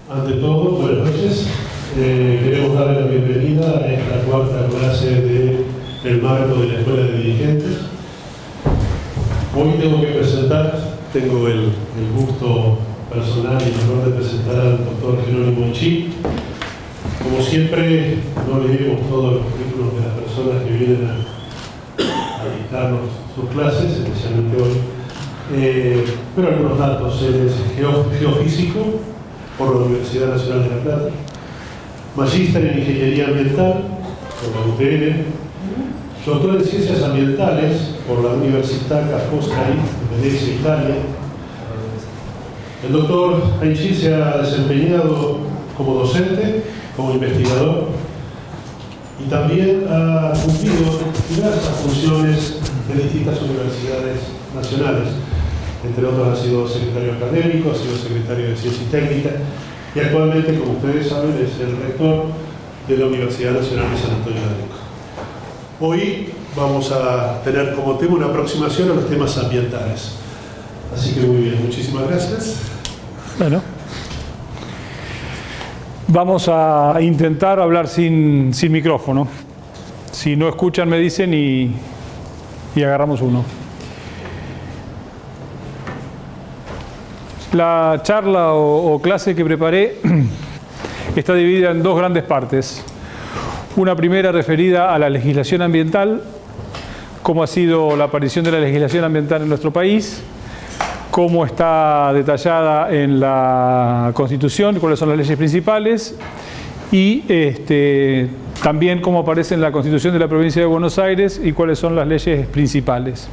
Ante todo, buenas noches. Queremos darle la bienvenida a esta cuarta clase del marco de la Escuela de Dirigentes. Hoy tengo el gusto personal y el honor de presentar al doctor Jerónimo Chi. Como siempre, no leemos todos los currículos de las personas que vienen a dictarnos sus clases, especialmente hoy, pero algunos datos. Él es geofísico por la Universidad Nacional de La Plata, magíster en Ingeniería Ambiental por la UPN, doctor en Ciencias Ambientales por la Università Ca' Foscari de Venecia, Italia. El doctor Aichi se ha desempeñado como docente, como investigador, y también ha cumplido diversas funciones de distintas universidades nacionales. Entre otros, ha sido secretario académico, ha sido secretario de Ciencia y Técnica, y actualmente, como ustedes saben, es el rector de la Universidad Nacional de San Antonio de Areco. Hoy vamos a tener como tema una aproximación a los temas ambientales. Así que muy bien, muchísimas gracias. Bueno, vamos a intentar hablar sin micrófono. Si no escuchan, me dicen y agarramos uno. La charla o clase que preparé está dividida en dos grandes partes. Una primera referida a la legislación ambiental, cómo ha sido la aparición de la legislación ambiental en nuestro país, cómo está detallada en la Constitución, cuáles son las leyes principales, y también cómo aparece en la Constitución de la Provincia de Buenos Aires y cuáles son las leyes principales.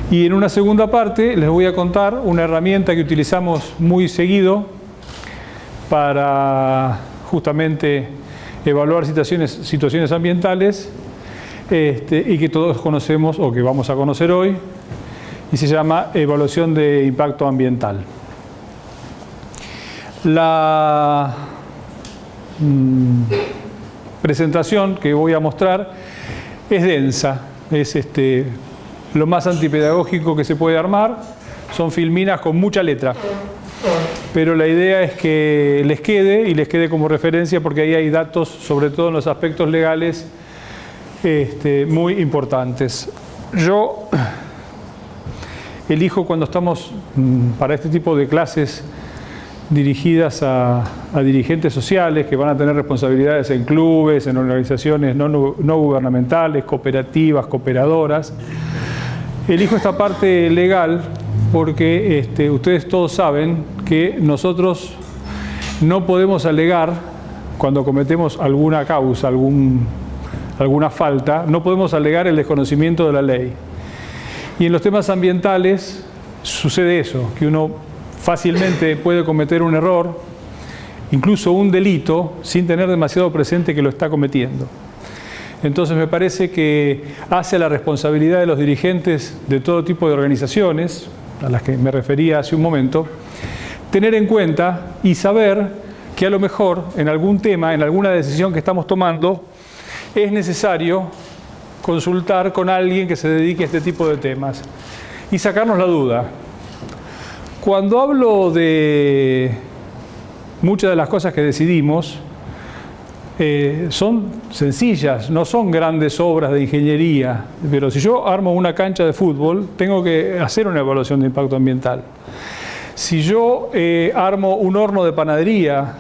Y en una segunda parte les voy a contar una herramienta que utilizamos muy seguido para justamente evaluar situaciones ambientales y que todos conocemos o que vamos a conocer hoy, y se llama evaluación de impacto ambiental. La presentación que voy a mostrar es densa, es lo más antipedagógico que se puede armar. Son filminas con mucha letra, pero la idea es que les quede como referencia, porque ahí hay datos, sobre todo en los aspectos legales, muy importantes. Yo elijo, cuando estamos para este tipo de clases dirigidas a dirigentes sociales que van a tener responsabilidades en clubes, en organizaciones no gubernamentales, cooperativas, cooperadoras, elijo esta parte legal porque ustedes todos saben que nosotros no podemos alegar, cuando cometemos alguna causa, alguna falta, no podemos alegar el desconocimiento de la ley. Y en los temas ambientales sucede eso, que uno fácilmente puede cometer un error, incluso un delito, sin tener demasiado presente que lo está cometiendo. Entonces me parece que hace la responsabilidad de los dirigentes de todo tipo de organizaciones, a las que me refería hace un momento, tener en cuenta y saber que a lo mejor en algún tema, en alguna decisión que estamos tomando, es necesario consultar con alguien que se dedique a este tipo de temas y sacarnos la duda. Cuando hablo de muchas de las cosas que decidimos, son sencillas, no son grandes obras de ingeniería, pero si yo armo una cancha de fútbol, tengo que hacer una evaluación de impacto ambiental. Si yo armo un horno de panadería,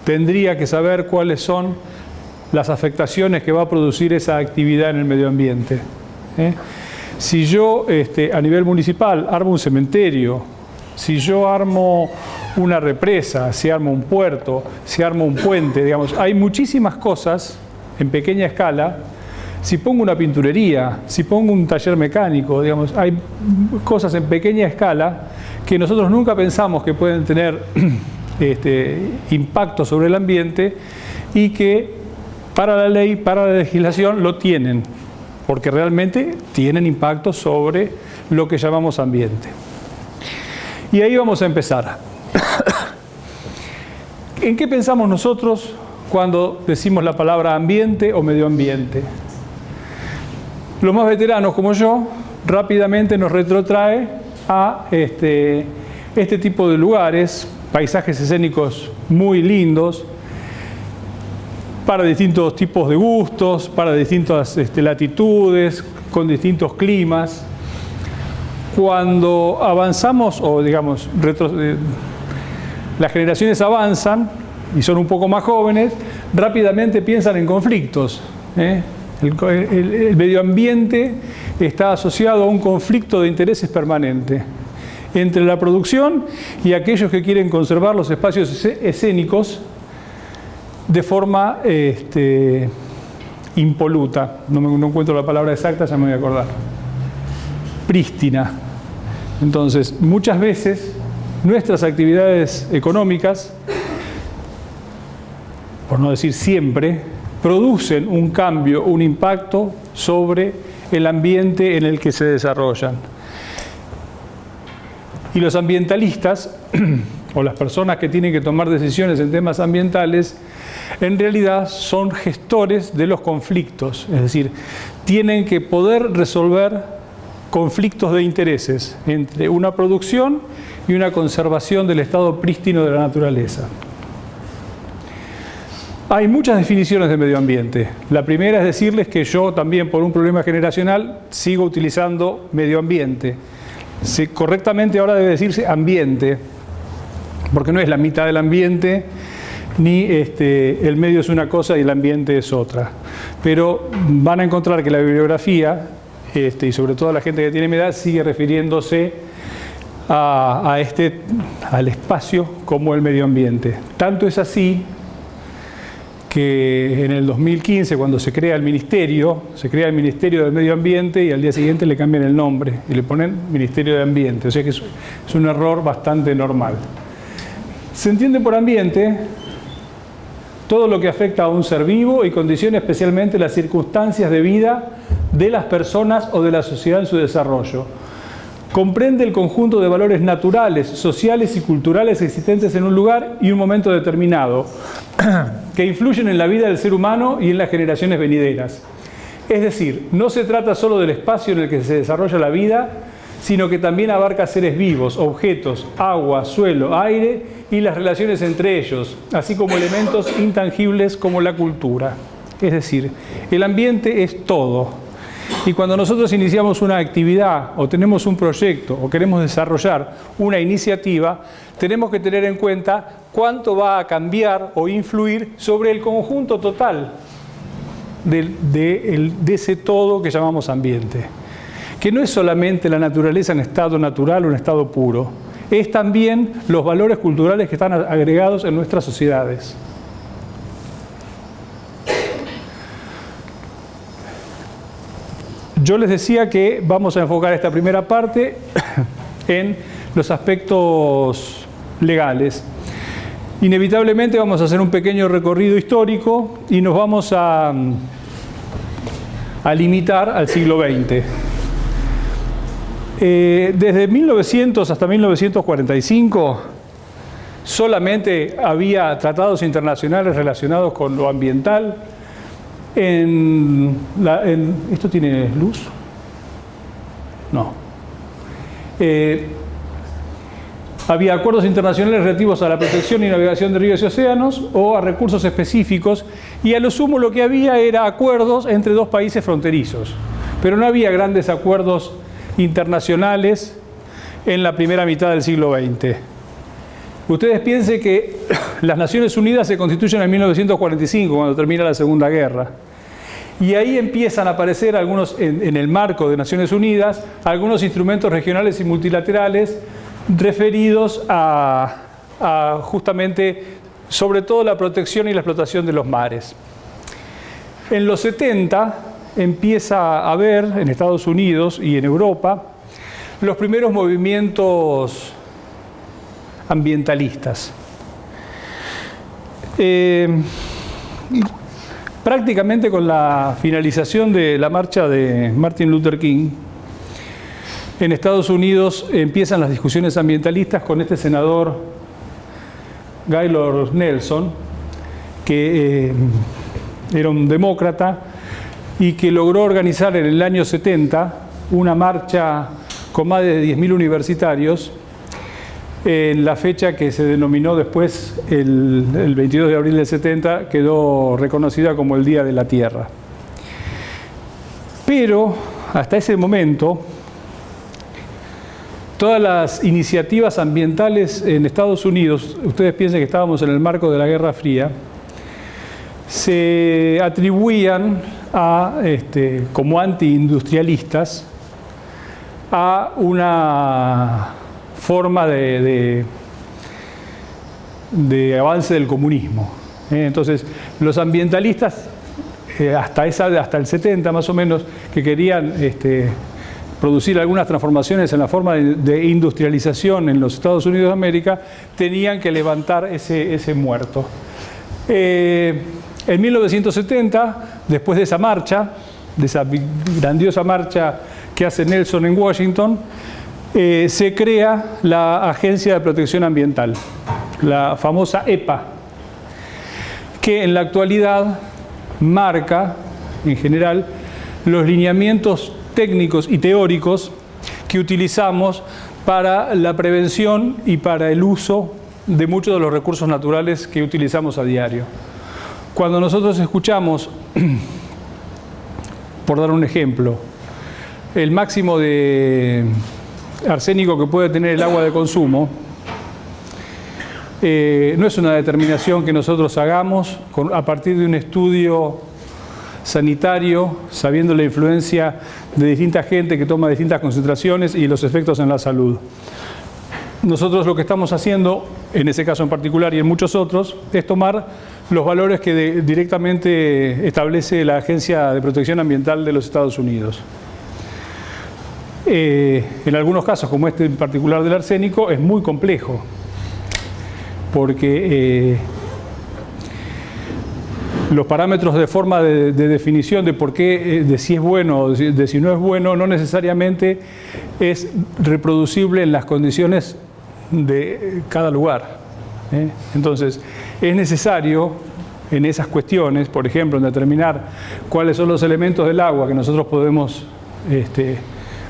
tendría que saber cuáles son las afectaciones que va a producir esa actividad en el medio ambiente. Si yo a nivel municipal armo un cementerio, si yo armo una represa, si armo un puerto, si armo un puente, digamos, hay muchísimas cosas en pequeña escala. Si pongo una pinturería, si pongo un taller mecánico, digamos, hay cosas en pequeña escala que nosotros nunca pensamos que pueden tener impacto sobre el ambiente, y que para la ley, para la legislación lo tienen, porque realmente tienen impacto sobre lo que llamamos ambiente. Y ahí vamos a empezar. ¿En qué pensamos nosotros cuando decimos la palabra ambiente o medio ambiente? Los más veteranos como yo rápidamente nos retrotrae a este tipo de lugares, paisajes escénicos muy lindos, para distintos tipos de gustos, para distintas latitudes, con distintos climas. Cuando avanzamos, o digamos, las generaciones avanzan y son un poco más jóvenes, rápidamente piensan en conflictos. El medio ambiente está asociado a un conflicto de intereses permanente entre la producción y aquellos que quieren conservar los espacios escénicos de forma impoluta. No encuentro la palabra exacta, ya me voy a acordar. Prístina. Entonces, muchas veces nuestras actividades económicas, por no decir siempre, producen un cambio, un impacto sobre el ambiente en el que se desarrollan. Y los ambientalistas, o las personas que tienen que tomar decisiones en temas ambientales, en realidad son gestores de los conflictos, es decir, tienen que poder resolver conflictos de intereses entre una producción y una conservación del estado prístino de la naturaleza. Hay muchas definiciones de medio ambiente. La primera es decirles que yo también, por un problema generacional, sigo utilizando medio ambiente. Correctamente ahora debe decirse ambiente, porque no es la mitad del ambiente, ni el medio es una cosa y el ambiente es otra. Pero van a encontrar que la bibliografía, y sobre todo la gente que tiene mi edad, sigue refiriéndose al espacio como el medio ambiente. Tanto es así que en el 2015, cuando se crea el Ministerio del Medio Ambiente y al día siguiente le cambian el nombre y le ponen Ministerio de Ambiente. O sea que es un error bastante normal. Se entiende por ambiente todo lo que afecta a un ser vivo y condiciona especialmente las circunstancias de vida de las personas o de la sociedad en su desarrollo. Comprende el conjunto de valores naturales, sociales y culturales existentes en un lugar y un momento determinado, que influyen en la vida del ser humano y en las generaciones venideras. Es decir, no se trata solo del espacio en el que se desarrolla la vida, sino que también abarca seres vivos, objetos, agua, suelo, aire y las relaciones entre ellos, así como elementos intangibles como la cultura. Es decir, el ambiente es todo. Y cuando nosotros iniciamos una actividad o tenemos un proyecto o queremos desarrollar una iniciativa, tenemos que tener en cuenta cuánto va a cambiar o influir sobre el conjunto total de ese todo que llamamos ambiente. Que no es solamente la naturaleza en estado natural o en estado puro, es también los valores culturales que están agregados en nuestras sociedades. Yo les decía que vamos a enfocar esta primera parte en los aspectos legales. Inevitablemente vamos a hacer un pequeño recorrido histórico y nos vamos a limitar al siglo XX. Desde 1900 hasta 1945 solamente había tratados internacionales relacionados con lo ambiental. ¿Esto tiene luz? No. Había acuerdos internacionales relativos a la protección y navegación de ríos y océanos o a recursos específicos, y a lo sumo lo que había era acuerdos entre dos países fronterizos, pero no había grandes acuerdos internacionales en la primera mitad del siglo XX. Ustedes piensen que las Naciones Unidas se constituyen en 1945, cuando termina la Segunda Guerra. Y ahí empiezan a aparecer algunos, en el marco de Naciones Unidas, algunos instrumentos regionales y multilaterales referidos a justamente, sobre todo, la protección y la explotación de los mares. En los 70 empieza a haber, en Estados Unidos y en Europa, los primeros movimientos ambientalistas. Prácticamente con la finalización de la marcha de Martin Luther King, en Estados Unidos empiezan las discusiones ambientalistas con este senador Gaylord Nelson, que era un demócrata y que logró organizar en el año 70 una marcha con más de 10.000 universitarios en la fecha que se denominó después, el 22 de abril del 70, quedó reconocida como el Día de la Tierra. Pero hasta ese momento, todas las iniciativas ambientales en Estados Unidos, ustedes piensen que estábamos en el marco de la Guerra Fría, se atribuían como antiindustrialistas a una forma de avance del comunismo. Entonces, los ambientalistas, hasta el 70 más o menos, que querían producir algunas transformaciones en la forma de industrialización en los Estados Unidos de América, tenían que levantar ese muerto. En 1970, después de esa marcha, de esa grandiosa marcha que hace Nelson en Washington, se crea la Agencia de Protección Ambiental, la famosa EPA, que en la actualidad marca, en general, los lineamientos técnicos y teóricos que utilizamos para la prevención y para el uso de muchos de los recursos naturales que utilizamos a diario. Cuando nosotros escuchamos, por dar un ejemplo, el máximo de arsénico que puede tener el agua de consumo, no es una determinación que nosotros hagamos a partir de un estudio sanitario, sabiendo la influencia de distinta gente que toma distintas concentraciones y los efectos en la salud. Nosotros lo que estamos haciendo, en ese caso en particular y en muchos otros, es tomar los valores que directamente establece la Agencia de Protección Ambiental de los Estados Unidos. En algunos casos, como este en particular del arsénico, es muy complejo, porque los parámetros de forma de definición de por qué, de si es bueno o de si no es bueno, no necesariamente es reproducible en las condiciones de cada lugar. Entonces, es necesario en esas cuestiones, por ejemplo, en determinar cuáles son los elementos del agua que nosotros podemos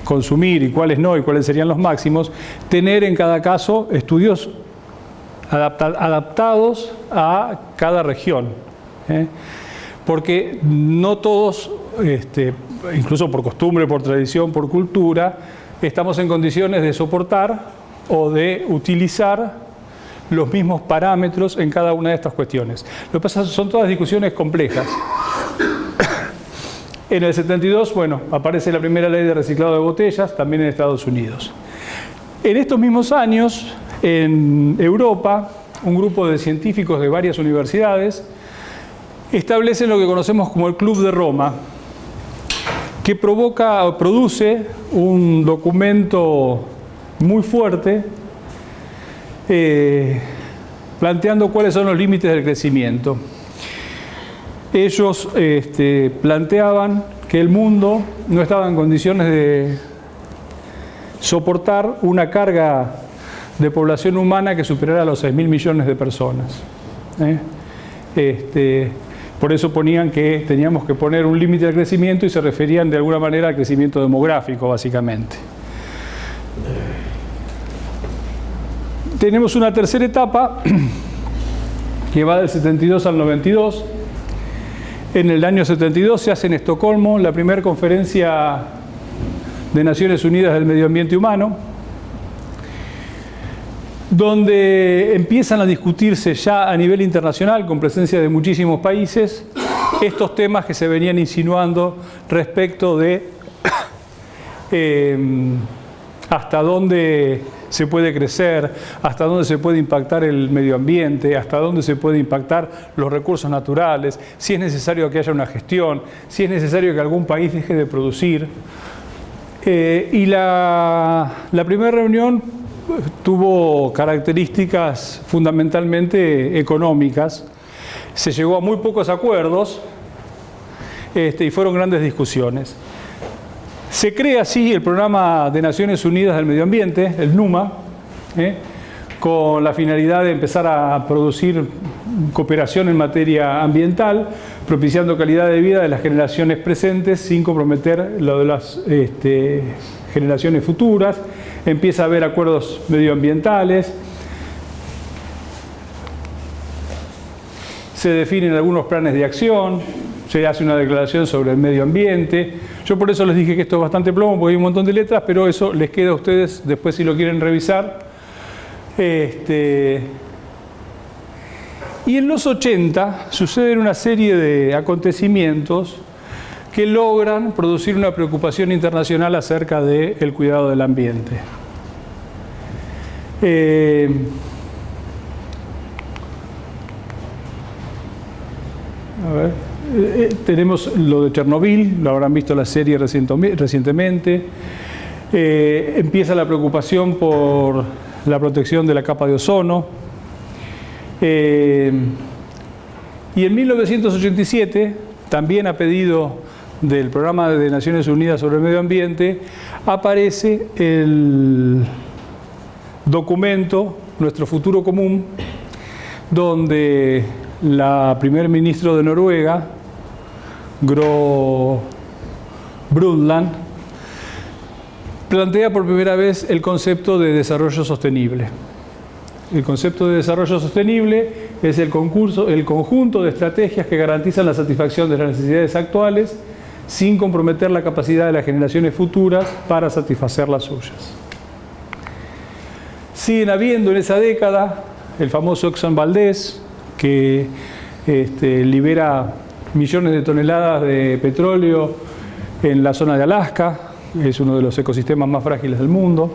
consumir y cuáles no, y cuáles serían los máximos, tener en cada caso estudios adaptados a cada región. Porque no todos, incluso por costumbre, por tradición, por cultura, estamos en condiciones de soportar o de utilizar los mismos parámetros en cada una de estas cuestiones. Lo que pasa es que son todas discusiones complejas. En el 72, bueno, aparece la primera ley de reciclado de botellas, también en Estados Unidos. En estos mismos años, en Europa, un grupo de científicos de varias universidades establecen lo que conocemos como el Club de Roma, que produce un documento muy fuerte planteando cuáles son los límites del crecimiento. Ellos planteaban que el mundo no estaba en condiciones de soportar una carga de población humana que superara los 6.000 millones de personas. Por eso ponían que teníamos que poner un límite al crecimiento y se referían de alguna manera al crecimiento demográfico, básicamente. Tenemos una tercera etapa que va del 72 al 92. En el año 72 se hace en Estocolmo la primera conferencia de Naciones Unidas del Medio Ambiente Humano, donde empiezan a discutirse ya a nivel internacional, con presencia de muchísimos países, estos temas que se venían insinuando respecto de hasta dónde se puede crecer, hasta dónde se puede impactar el medio ambiente, hasta dónde se puede impactar los recursos naturales, si es necesario que haya una gestión, si es necesario que algún país deje de producir. Y la primera reunión tuvo características fundamentalmente económicas. Se llegó a muy pocos acuerdos y fueron grandes discusiones. Se crea así el Programa de Naciones Unidas del Medio Ambiente, el NUMA, con la finalidad de empezar a producir cooperación en materia ambiental, propiciando calidad de vida de las generaciones presentes sin comprometer lo de las generaciones futuras. Empieza a haber acuerdos medioambientales, se definen algunos planes de acción, se hace una declaración sobre el medio ambiente. Yo por eso les dije que esto es bastante plomo, porque hay un montón de letras, pero eso les queda a ustedes después si lo quieren revisar. Y en los 80 suceden una serie de acontecimientos que logran producir una preocupación internacional acerca del cuidado del ambiente. Tenemos lo de Chernobyl, lo habrán visto la serie recientemente. Empieza la preocupación por la protección de la capa de ozono. Y en 1987, también a pedido del Programa de Naciones Unidas sobre el Medio Ambiente, aparece el documento Nuestro Futuro Común, donde la primer ministro de Noruega, Gro Brundtland, plantea por primera vez el concepto de desarrollo sostenible. El concepto de desarrollo sostenible es el conjunto de estrategias que garantizan la satisfacción de las necesidades actuales sin comprometer la capacidad de las generaciones futuras para satisfacer las suyas. Siguen habiendo en esa década el famoso Exxon Valdez, que libera millones de toneladas de petróleo en la zona de Alaska, es uno de los ecosistemas más frágiles del mundo.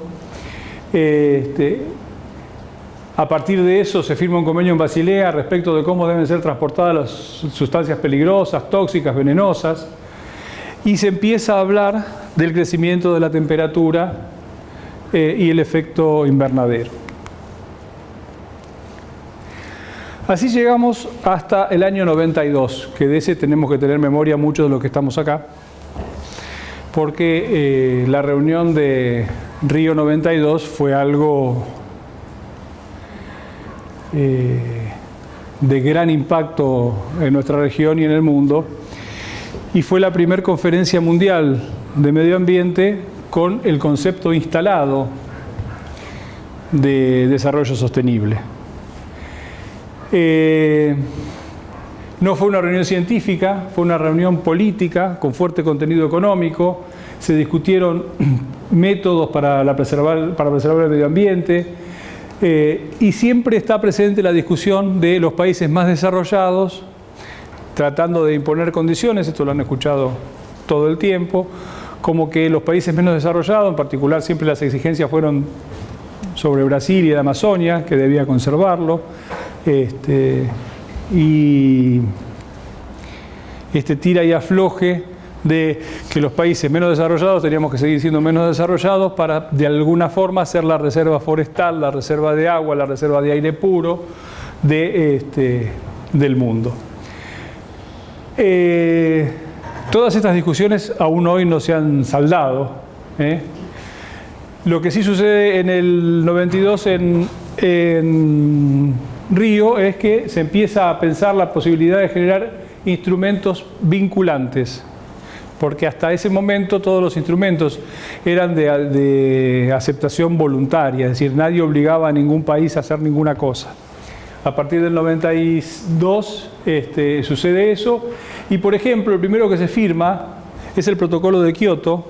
A partir de eso se firma un convenio en Basilea respecto de cómo deben ser transportadas las sustancias peligrosas, tóxicas, venenosas, y se empieza a hablar del crecimiento de la temperatura y el efecto invernadero. Así llegamos hasta el año 92, que de ese tenemos que tener memoria muchos de los que estamos acá, porque la reunión de Río 92 fue algo de gran impacto en nuestra región y en el mundo, y fue la primera conferencia mundial de medio ambiente con el concepto instalado de desarrollo sostenible. No fue una reunión científica, fue una reunión política con fuerte contenido económico. Se discutieron métodos para preservar el medio ambiente, y siempre está presente la discusión de los países más desarrollados tratando de imponer condiciones, esto lo han escuchado todo el tiempo, como que los países menos desarrollados, en particular siempre las exigencias fueron sobre Brasil y la Amazonia, que debía conservarlo, y este tira y afloje de que los países menos desarrollados teníamos que seguir siendo menos desarrollados para de alguna forma hacer la reserva forestal, la reserva de agua, la reserva de aire puro del mundo. Todas estas discusiones aún hoy no se han saldado. Lo que sí sucede en el 92 en Río es que se empieza a pensar la posibilidad de generar instrumentos vinculantes, porque hasta ese momento todos los instrumentos eran de aceptación voluntaria, es decir, nadie obligaba a ningún país a hacer ninguna cosa. A partir del 92 sucede eso, y por ejemplo el primero que se firma es el Protocolo de Kioto,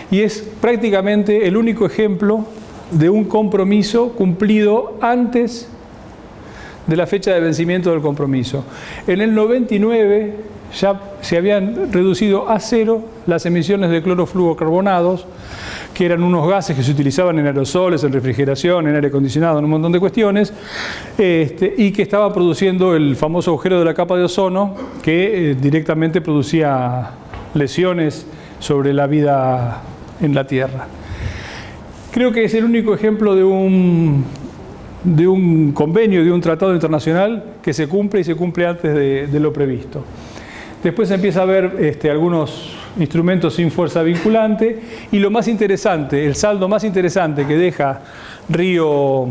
y es prácticamente el único ejemplo de un compromiso cumplido antes de la fecha de vencimiento del compromiso. En el 99 ya se habían reducido a cero las emisiones de clorofluorocarbonados, que eran unos gases que se utilizaban en aerosoles, en refrigeración, en aire acondicionado, en un montón de cuestiones, y que estaba produciendo el famoso agujero de la capa de ozono, que directamente producía lesiones sobre la vida en la Tierra. Creo que es el único ejemplo de un convenio, de un tratado internacional que se cumple y se cumple antes de lo previsto. Después empieza a haber algunos instrumentos sin fuerza vinculante, y lo más interesante, el saldo más interesante que deja Río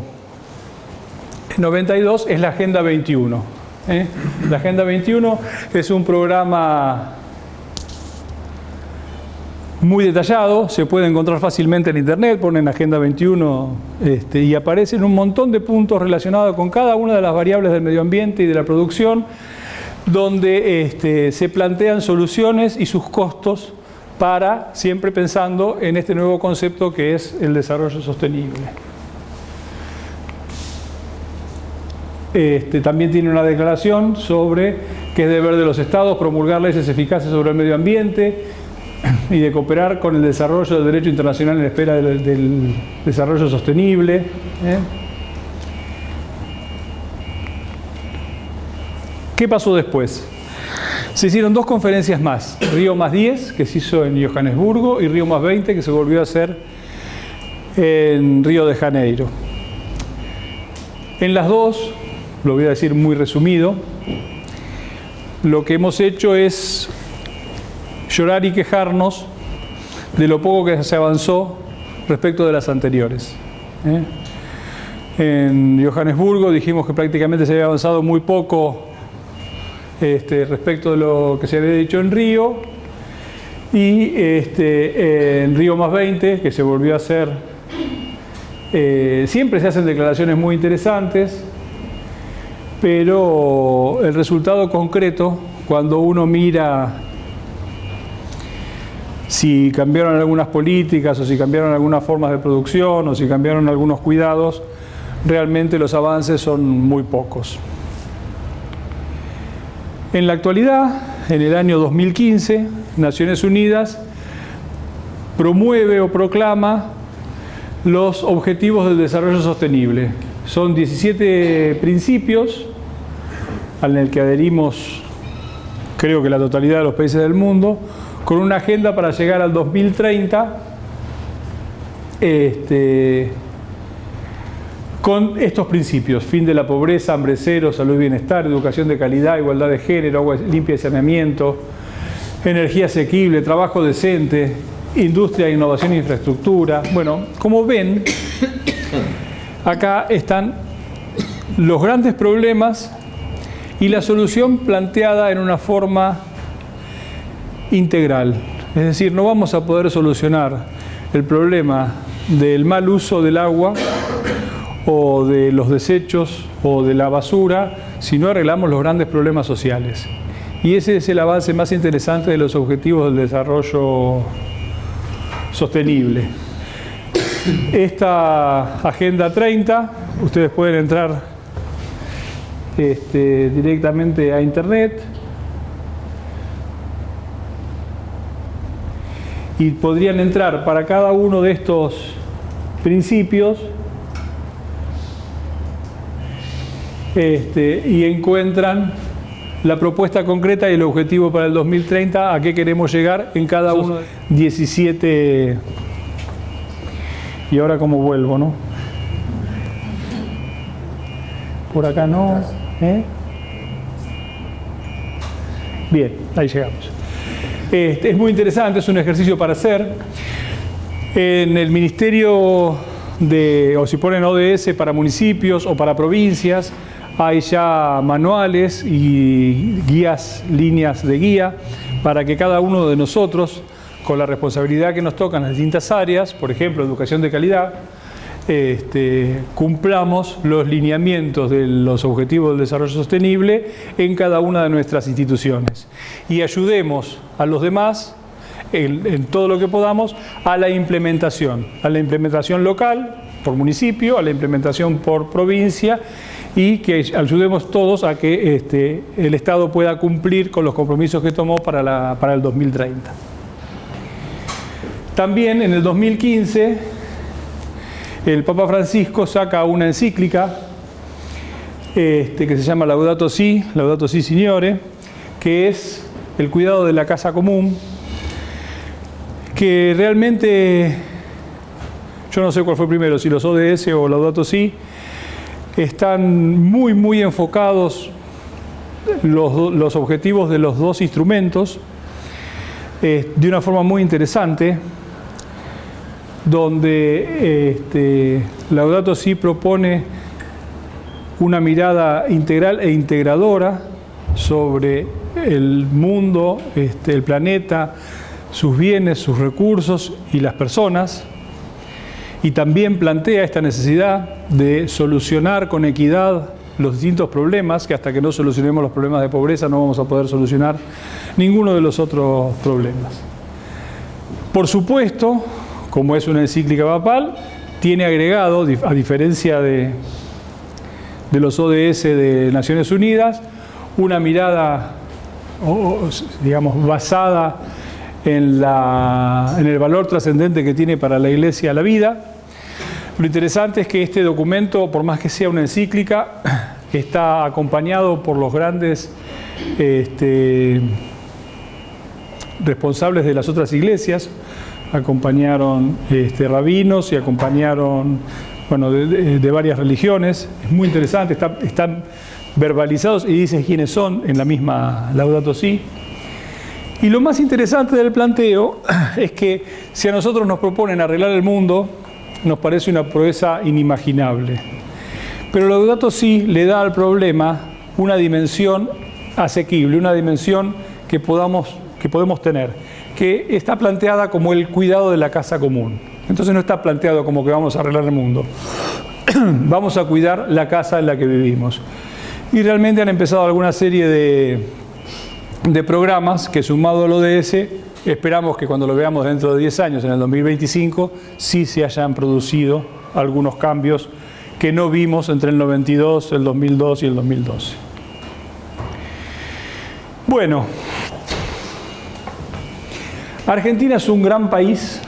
92 es la Agenda 21. La Agenda 21 es un programa muy detallado, se puede encontrar fácilmente en internet, ponen Agenda 21 y aparecen un montón de puntos relacionados con cada una de las variables del medio ambiente y de la producción, donde se plantean soluciones y sus costos para, siempre pensando en este nuevo concepto que es el desarrollo sostenible. También tiene una declaración sobre que es deber de los estados promulgar leyes eficaces sobre el medio ambiente y de cooperar con el desarrollo del derecho internacional en la esfera del desarrollo sostenible. ¿Qué pasó después? Se hicieron 2 conferencias más, Río +10, que se hizo en Johannesburgo, y Río +20, que se volvió a hacer en Río de Janeiro. En las 2, lo voy a decir muy resumido, lo que hemos hecho es llorar y quejarnos de lo poco que se avanzó respecto de las anteriores. En Johannesburgo dijimos que prácticamente se había avanzado muy poco respecto de lo que se había dicho en Río, y en Río +20, que se volvió a hacer, siempre se hacen declaraciones muy interesantes, pero el resultado concreto, cuando uno mira si cambiaron algunas políticas o si cambiaron algunas formas de producción o si cambiaron algunos cuidados, realmente los avances son muy pocos. En la actualidad, en el año 2015, Naciones Unidas promueve o proclama los Objetivos del Desarrollo Sostenible. Son 17 principios al que adherimos, creo que la totalidad de los países del mundo, con una agenda para llegar al 2030 con estos principios: fin de la pobreza, hambre cero, salud y bienestar, educación de calidad, igualdad de género, agua limpia y saneamiento, energía asequible, trabajo decente, industria, innovación e infraestructura. Bueno, como ven, acá están los grandes problemas y la solución planteada en una forma integral. Es decir, no vamos a poder solucionar el problema del mal uso del agua o de los desechos o de la basura si no arreglamos los grandes problemas sociales. Y ese es el avance más interesante de los objetivos del desarrollo sostenible. Esta Agenda 30, ustedes pueden entrar directamente a internet y podrían entrar para cada uno de estos principios y encuentran la propuesta concreta y el objetivo para el 2030, a qué queremos llegar en cada uno de 17. Y ahora cómo vuelvo, ¿no? Por acá no. Bien, ahí llegamos. Es muy interesante, es un ejercicio para hacer. En el Ministerio o si ponen ODS para municipios o para provincias, hay ya manuales y guías, líneas de guía, para que cada uno de nosotros, con la responsabilidad que nos toca en las distintas áreas, por ejemplo, educación de calidad, cumplamos los lineamientos de los objetivos del desarrollo sostenible en cada una de nuestras instituciones y ayudemos a los demás en todo lo que podamos a la implementación local por municipio, a la implementación por provincia, y que ayudemos todos a que el Estado pueda cumplir con los compromisos que tomó para el 2030. También en el 2015 el Papa Francisco saca una encíclica que se llama Laudato Si Signore, que es el cuidado de la casa común, que realmente yo no sé cuál fue primero, si los ODS o Laudato Si. Están muy enfocados los objetivos de los dos instrumentos de una forma muy interesante, donde Laudato Si propone una mirada integral e integradora sobre el mundo, el planeta, sus bienes, sus recursos y las personas, y también plantea esta necesidad de solucionar con equidad los distintos problemas, que hasta que no solucionemos los problemas de pobreza no vamos a poder solucionar ninguno de los otros problemas. Por supuesto, como es una encíclica papal, tiene agregado, a diferencia de los ODS de Naciones Unidas, una mirada, digamos, basada en el valor trascendente que tiene para la Iglesia la vida. Lo interesante es que este documento, por más que sea una encíclica, está acompañado por los grandes responsables de las otras iglesias. Acompañaron rabinos y acompañaron, bueno, de varias religiones. Es muy interesante, están verbalizados y dicen quiénes son en la misma Laudato Si. Y lo más interesante del planteo es que si a nosotros nos proponen arreglar el mundo, nos parece una proeza inimaginable. Pero Laudato Si le da al problema una dimensión asequible, una dimensión que podemos tener, que está planteada como el cuidado de la casa común. Entonces no está planteado como que vamos a arreglar el mundo. Vamos a cuidar la casa en la que vivimos. Y realmente han empezado alguna serie de programas que, sumado al ODS, esperamos que cuando lo veamos dentro de 10 años, en el 2025, sí se hayan producido algunos cambios que no vimos entre el 92, el 2002 y el 2012. Bueno, Argentina es un gran país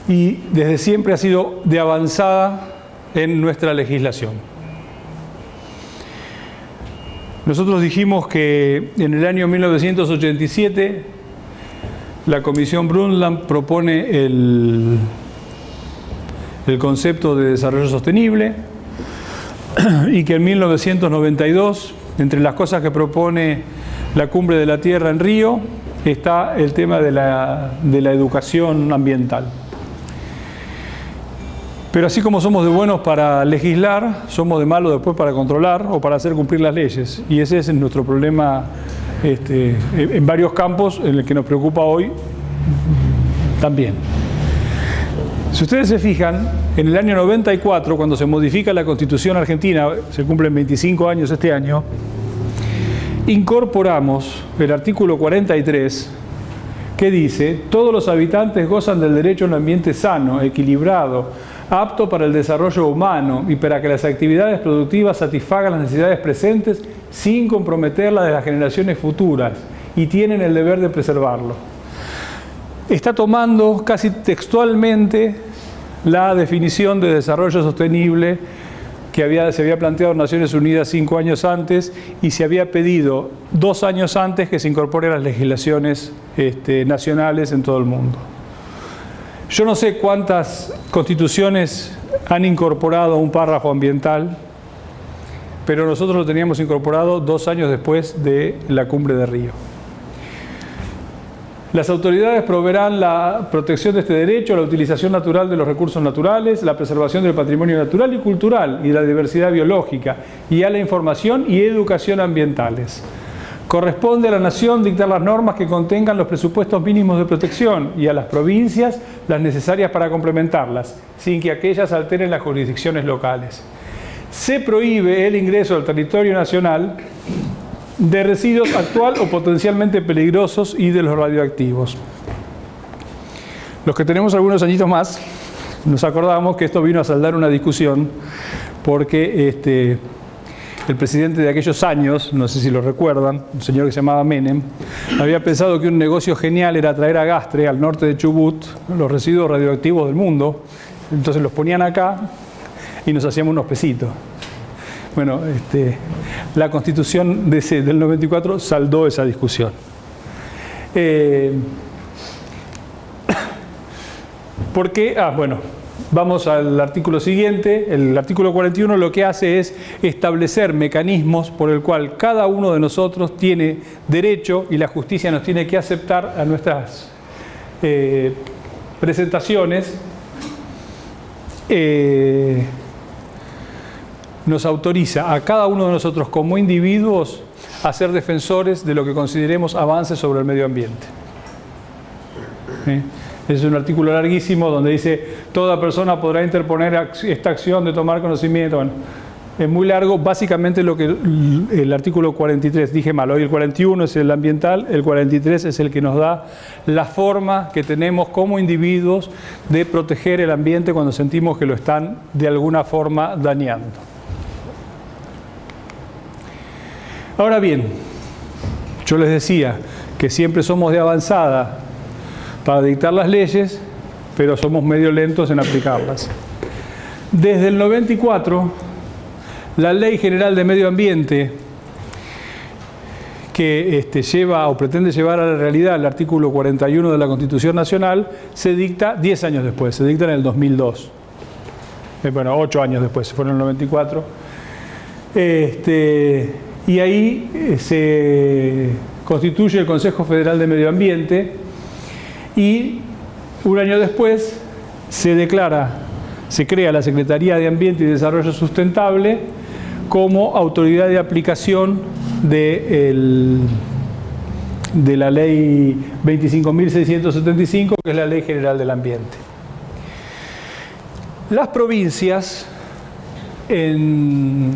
y desde siempre ha sido de avanzada en nuestra legislación. Nosotros dijimos que en el año 1987 la Comisión Brundtland propone el concepto de desarrollo sostenible y que en 1992, entre las cosas que propone la Cumbre de la Tierra en Río, está el tema de la educación ambiental. Pero así como somos de buenos para legislar, somos de malos después para controlar o para hacer cumplir las leyes. Y ese es nuestro problema en varios campos, en el que nos preocupa hoy también. Si ustedes se fijan, en el año 94, cuando se modifica la Constitución argentina, se cumplen 25 años este año, incorporamos el artículo 43, que dice: todos los habitantes gozan del derecho a un ambiente sano, equilibrado, apto para el desarrollo humano y para que las actividades productivas satisfagan las necesidades presentes sin comprometer las de las generaciones futuras, y tienen el deber de preservarlo. Está tomando casi textualmente la definición de desarrollo sostenible que se había planteado en Naciones Unidas 5 años antes y se había pedido 2 años antes que se incorpore a las legislaciones nacionales en todo el mundo. Yo no sé cuántas constituciones han incorporado un párrafo ambiental, pero nosotros lo teníamos incorporado 2 años después de la Cumbre de Río. Las autoridades proveerán la protección de este derecho, la utilización natural de los recursos naturales, la preservación del patrimonio natural y cultural y de la diversidad biológica, y a la información y educación ambientales. Corresponde a la Nación dictar las normas que contengan los presupuestos mínimos de protección y a las provincias las necesarias para complementarlas, sin que aquellas alteren las jurisdicciones locales. Se prohíbe el ingreso al territorio nacional de residuos actual o potencialmente peligrosos y de los radioactivos. Los que tenemos algunos añitos más, nos acordamos que esto vino a saldar una discusión porque el presidente de aquellos años, no sé si lo recuerdan, un señor que se llamaba Menem, había pensado que un negocio genial era traer a Gastre, al norte de Chubut, los residuos radioactivos del mundo. Entonces los ponían acá y nos hacíamos unos pesitos. Bueno, la Constitución del 94 saldó esa discusión. ¿Por qué? Bueno, vamos al artículo siguiente. El artículo 41 lo que hace es establecer mecanismos por el cual cada uno de nosotros tiene derecho y la justicia nos tiene que aceptar a nuestras presentaciones nos autoriza a cada uno de nosotros como individuos a ser defensores de lo que consideremos avances sobre el medio ambiente. Es un artículo larguísimo donde dice toda persona podrá interponer esta acción de tomar conocimiento. Bueno, es muy largo. Básicamente lo que el artículo 43, dije mal, hoy el 41 es el ambiental, el 43 es el que nos da la forma que tenemos como individuos de proteger el ambiente cuando sentimos que lo están de alguna forma dañando. Ahora bien, yo les decía que siempre somos de avanzada para dictar las leyes, pero somos medio lentos en aplicarlas. Desde el 94, la Ley General de Medio Ambiente, que lleva o pretende llevar a la realidad el artículo 41 de la Constitución Nacional, se dicta 10 años después, se dicta en el 2002. Bueno, 8 años después, se fueron en el 94. Y ahí se constituye el Consejo Federal de Medio Ambiente y un año después se crea la Secretaría de Ambiente y Desarrollo Sustentable como autoridad de aplicación de la Ley 25.675, que es la Ley General del Ambiente. Las provincias, en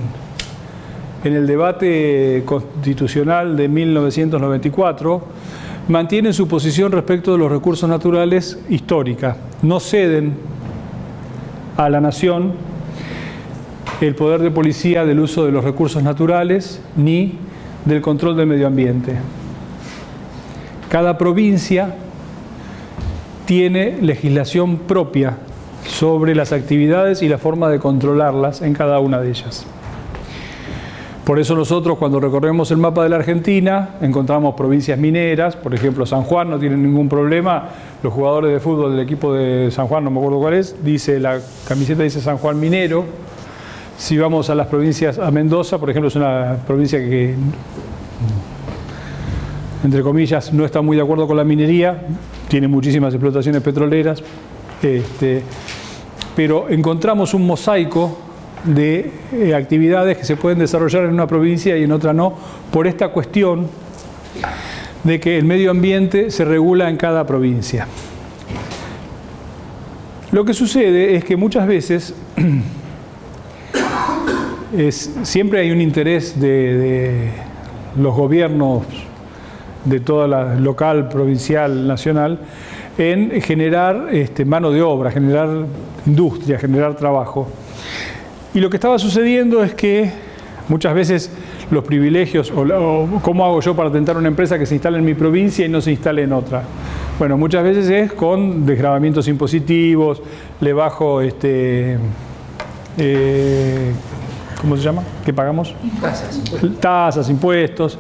el debate constitucional de 1994, mantienen su posición respecto de los recursos naturales histórica. No ceden a la nación el poder de policía del uso de los recursos naturales ni del control del medio ambiente. Cada provincia tiene legislación propia sobre las actividades y la forma de controlarlas en cada una de ellas. Por eso nosotros, cuando recorremos el mapa de la Argentina, encontramos provincias mineras. Por ejemplo, San Juan no tiene ningún problema. Los jugadores de fútbol del equipo de San Juan, no me acuerdo cuál es, la camiseta dice San Juan Minero. Si vamos a las provincias, a Mendoza, por ejemplo, es una provincia que, entre comillas, no está muy de acuerdo con la minería, tiene muchísimas explotaciones petroleras, pero encontramos un mosaico de actividades que se pueden desarrollar en una provincia y en otra no, por esta cuestión de que el medio ambiente se regula en cada provincia. Lo que sucede es que muchas veces siempre hay un interés de los gobiernos de toda la local, provincial, nacional, en generar mano de obra, generar industria, generar trabajo. Y lo que estaba sucediendo es que muchas veces los privilegios, o cómo hago yo para tentar una empresa que se instale en mi provincia y no se instale en otra. Bueno, muchas veces es con desgravamientos impositivos, le bajo, ¿cómo se llama? ¿Qué pagamos? Tasas, impuestos.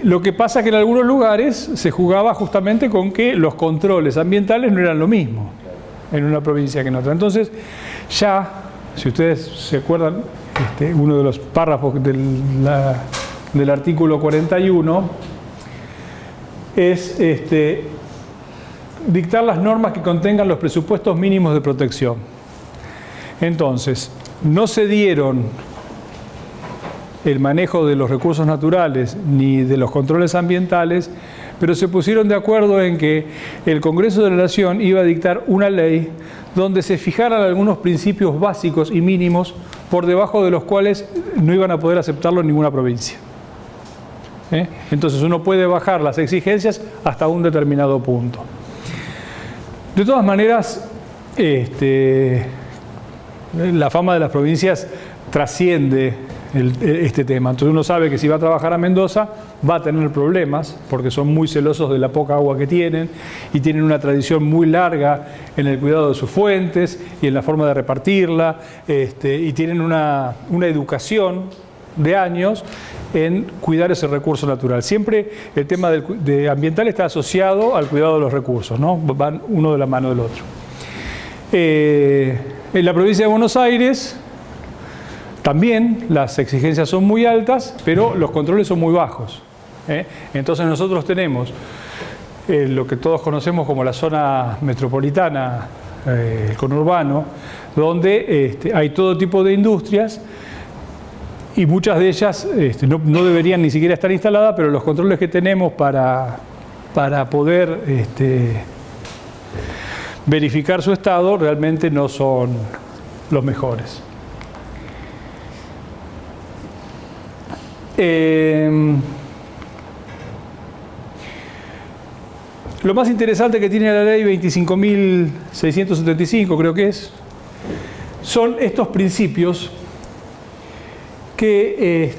Lo que pasa es que en algunos lugares se jugaba justamente con que los controles ambientales no eran lo mismo en una provincia que en otra. Entonces, ya, si ustedes se acuerdan, uno de los párrafos del artículo 41 es dictar las normas que contengan los presupuestos mínimos de protección. Entonces, no se dieron el manejo de los recursos naturales ni de los controles ambientales, pero se pusieron de acuerdo en que el Congreso de la Nación iba a dictar una ley donde se fijaran algunos principios básicos y mínimos por debajo de los cuales no iban a poder aceptarlo en ninguna provincia. Entonces uno puede bajar las exigencias hasta un determinado punto. De todas maneras, la fama de las provincias trasciende este tema. Entonces uno sabe que si va a trabajar a Mendoza va a tener problemas porque son muy celosos de la poca agua que tienen y tienen una tradición muy larga en el cuidado de sus fuentes y en la forma de repartirla, y tienen una educación de años en cuidar ese recurso natural. Siempre el tema de ambiental está asociado al cuidado de los recursos, ¿no? Van uno de la mano del otro. En la provincia de Buenos Aires también las exigencias son muy altas, pero los controles son muy bajos. Entonces nosotros tenemos lo que todos conocemos como la zona metropolitana el conurbano, donde hay todo tipo de industrias y muchas de ellas no deberían ni siquiera estar instaladas, pero los controles que tenemos para poder verificar su estado realmente no son los mejores. Lo más interesante que tiene la ley 25.675, creo que son estos principios que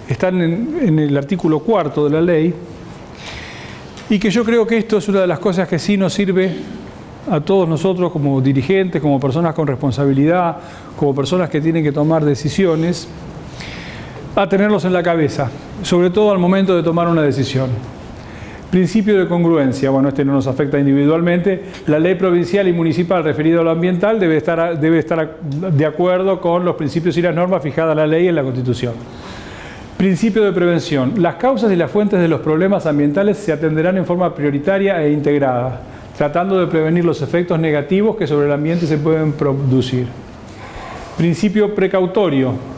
están en el artículo 4 de la ley, y que yo creo que esto es una de las cosas que sí nos sirve a todos nosotros como dirigentes, como personas con responsabilidad, como personas que tienen que tomar decisiones, a tenerlos en la cabeza, sobre todo al momento de tomar una decisión. Principio de congruencia. Bueno, no nos afecta individualmente. La ley provincial y municipal referida a lo ambiental debe estar de acuerdo con los principios y las normas fijadas en la ley y en la Constitución. Principio de prevención. Las causas y las fuentes de los problemas ambientales se atenderán en forma prioritaria e integrada, tratando de prevenir los efectos negativos que sobre el ambiente se pueden producir. Principio precautorio.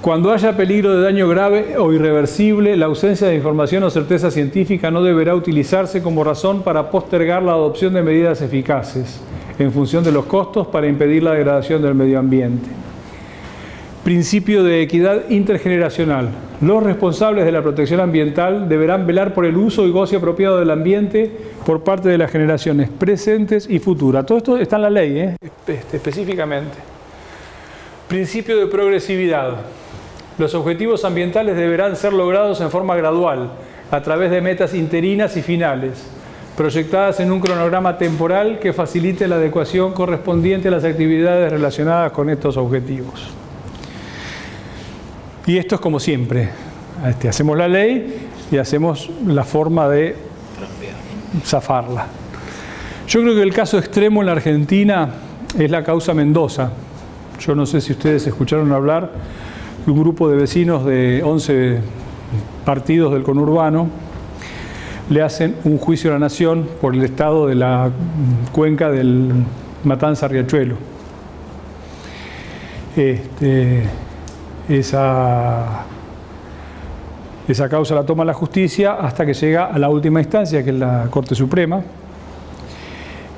Cuando haya peligro de daño grave o irreversible, la ausencia de información o certeza científica no deberá utilizarse como razón para postergar la adopción de medidas eficaces en función de los costos para impedir la degradación del medio ambiente. Principio de equidad intergeneracional. Los responsables de la protección ambiental deberán velar por el uso y goce apropiado del ambiente por parte de las generaciones presentes y futuras. Todo esto está en la ley, específicamente. Principio de progresividad. Los objetivos ambientales deberán ser logrados en forma gradual, a través de metas interinas y finales, proyectadas en un cronograma temporal que facilite la adecuación correspondiente a las actividades relacionadas con estos objetivos. Y esto es como siempre. Hacemos la ley y hacemos la forma de zafarla. Yo creo que el caso extremo en la Argentina es la causa Mendoza. Yo no sé si ustedes escucharon hablar de un grupo de vecinos de 11 partidos del conurbano le hacen un juicio a la nación por el estado de la cuenca del Matanza-Riachuelo. Esa causa la toma la justicia hasta que llega a la última instancia, que es la Corte Suprema,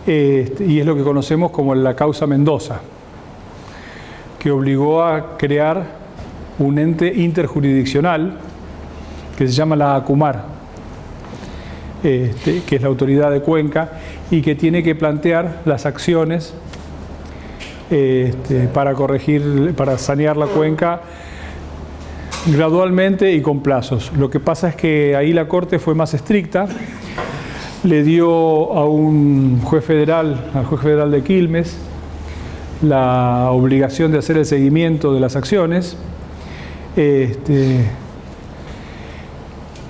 y es lo que conocemos como la causa Mendoza, que obligó a crear un ente interjurisdiccional que se llama la ACUMAR, que es la autoridad de Cuenca y que tiene que plantear las acciones para sanear la cuenca gradualmente y con plazos. Lo que pasa es que ahí la Corte fue más estricta, le dio a un juez federal, al juez federal de Quilmes, la obligación de hacer el seguimiento de las acciones,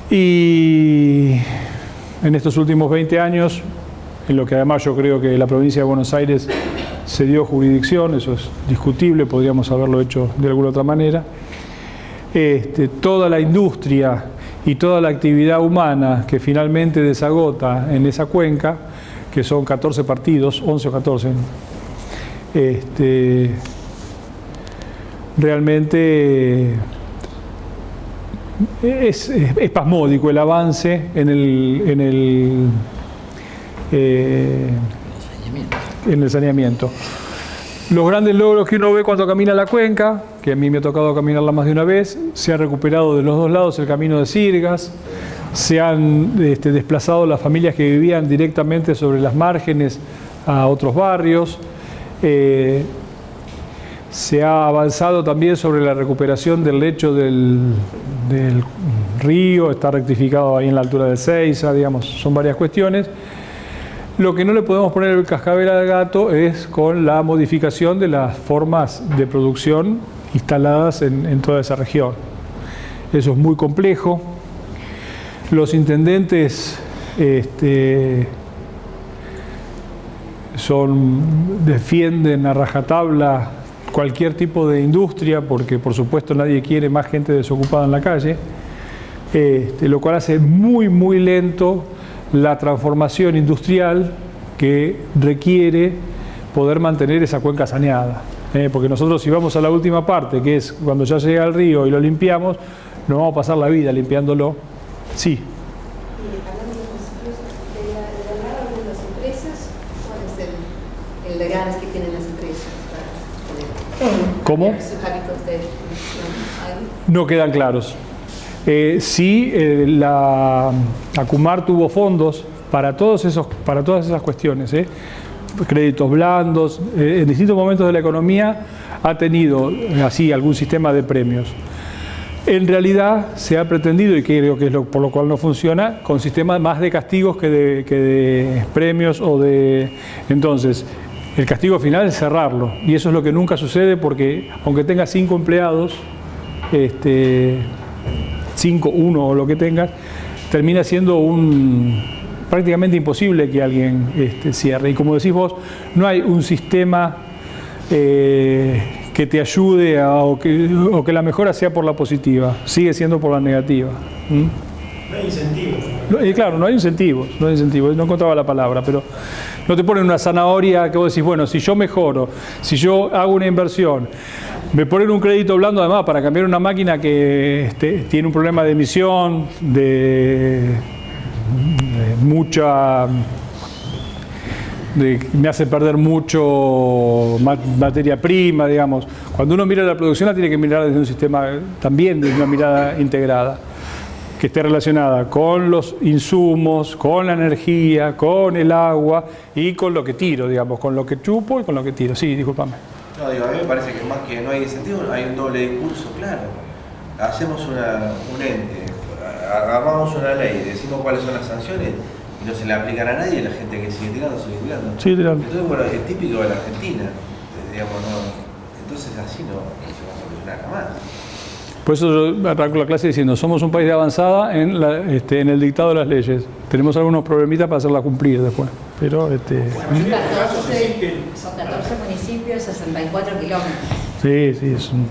y en estos últimos 20 años, en lo que además yo creo que la provincia de Buenos Aires se dio jurisdicción, eso es discutible, podríamos haberlo hecho de alguna otra manera, toda la industria y toda la actividad humana que finalmente desagota en esa cuenca, que son 14 partidos, 11 o 14, realmente es pasmódico el avance en el saneamiento. Los grandes logros que uno ve cuando camina la cuenca, que a mí me ha tocado caminarla más de una vez, se ha recuperado de los dos lados el camino de Sirgas, se han desplazado las familias que vivían directamente sobre las márgenes a otros barrios, se ha avanzado también sobre la recuperación del lecho del río, está rectificado ahí en la altura de Seiza, digamos, son varias cuestiones. Lo que no le podemos poner el cascabel al gato es con la modificación de las formas de producción instaladas en toda esa región. Eso es muy complejo. Los intendentes defienden a rajatabla cualquier tipo de industria, porque por supuesto nadie quiere más gente desocupada en la calle, lo cual hace muy lento la transformación industrial que requiere poder mantener esa cuenca saneada. Porque nosotros, si vamos a la última parte, que es cuando ya llega al río y lo limpiamos, nos vamos a pasar la vida limpiándolo. Sí. El de ganas que tienen las empresas para ¿Cómo? sus hábitos de no quedan claros. Sí, la ACUMAR tuvo fondos para todas esas cuestiones. Créditos blandos, en distintos momentos de la economía ha tenido así algún sistema de premios. En realidad se ha pretendido, y creo que es por lo cual no funciona, con sistemas más de castigos que de premios o de... Entonces, el castigo final es cerrarlo, y eso es lo que nunca sucede porque, aunque tenga 5 empleados, 5, 1 o lo que tengas, termina siendo prácticamente imposible que alguien cierre. Y como decís vos, no hay un sistema que te ayude o que la mejora sea por la positiva, sigue siendo por la negativa. No hay incentivos. Claro, no hay incentivos, no encontraba la palabra, pero no te ponen una zanahoria que vos decís, bueno, si yo mejoro, si yo hago una inversión, me ponen un crédito blando además para cambiar una máquina que tiene un problema de emisión, me hace perder mucho materia prima, digamos. Cuando uno mira la producción la tiene que mirar desde un sistema, también desde una mirada integrada, que esté relacionada con los insumos, con la energía, con el agua y con lo que tiro, digamos, con lo que chupo y con lo que tiro. Sí, discúlpame. No, digo, a mí me parece que más que no hay incentivo, hay un doble discurso, claro. Hacemos un ente, agarramos una ley, decimos cuáles son las sanciones y no se le aplican a nadie y la gente que sigue tirando. Sí, tirando. Entonces, bueno, es típico de la Argentina, digamos, no, entonces así no se va a solucionar jamás. Por eso yo arranco la clase diciendo, somos un país de avanzada en el dictado de las leyes. Tenemos algunos problemitas para hacerlas cumplir después. Pero, son 14 municipios, 64 kilómetros. Sí, es un...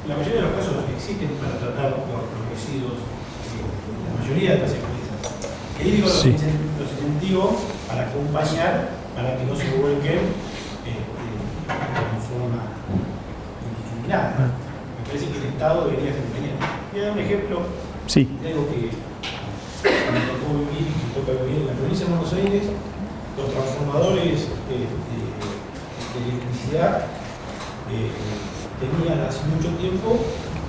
La mayoría de los casos existen para tratar los residuos, la mayoría de las empresas. Y ahí digo Sí. los incentivos para acompañar, para que no se vuelquen de forma indiscriminada. Me parece que el Estado debería ser empeñado. Voy a dar un ejemplo Sí. de algo que me tocó vivir y que toca vivir en la provincia de Buenos Aires. Los transformadores de electricidad tenían hace mucho tiempo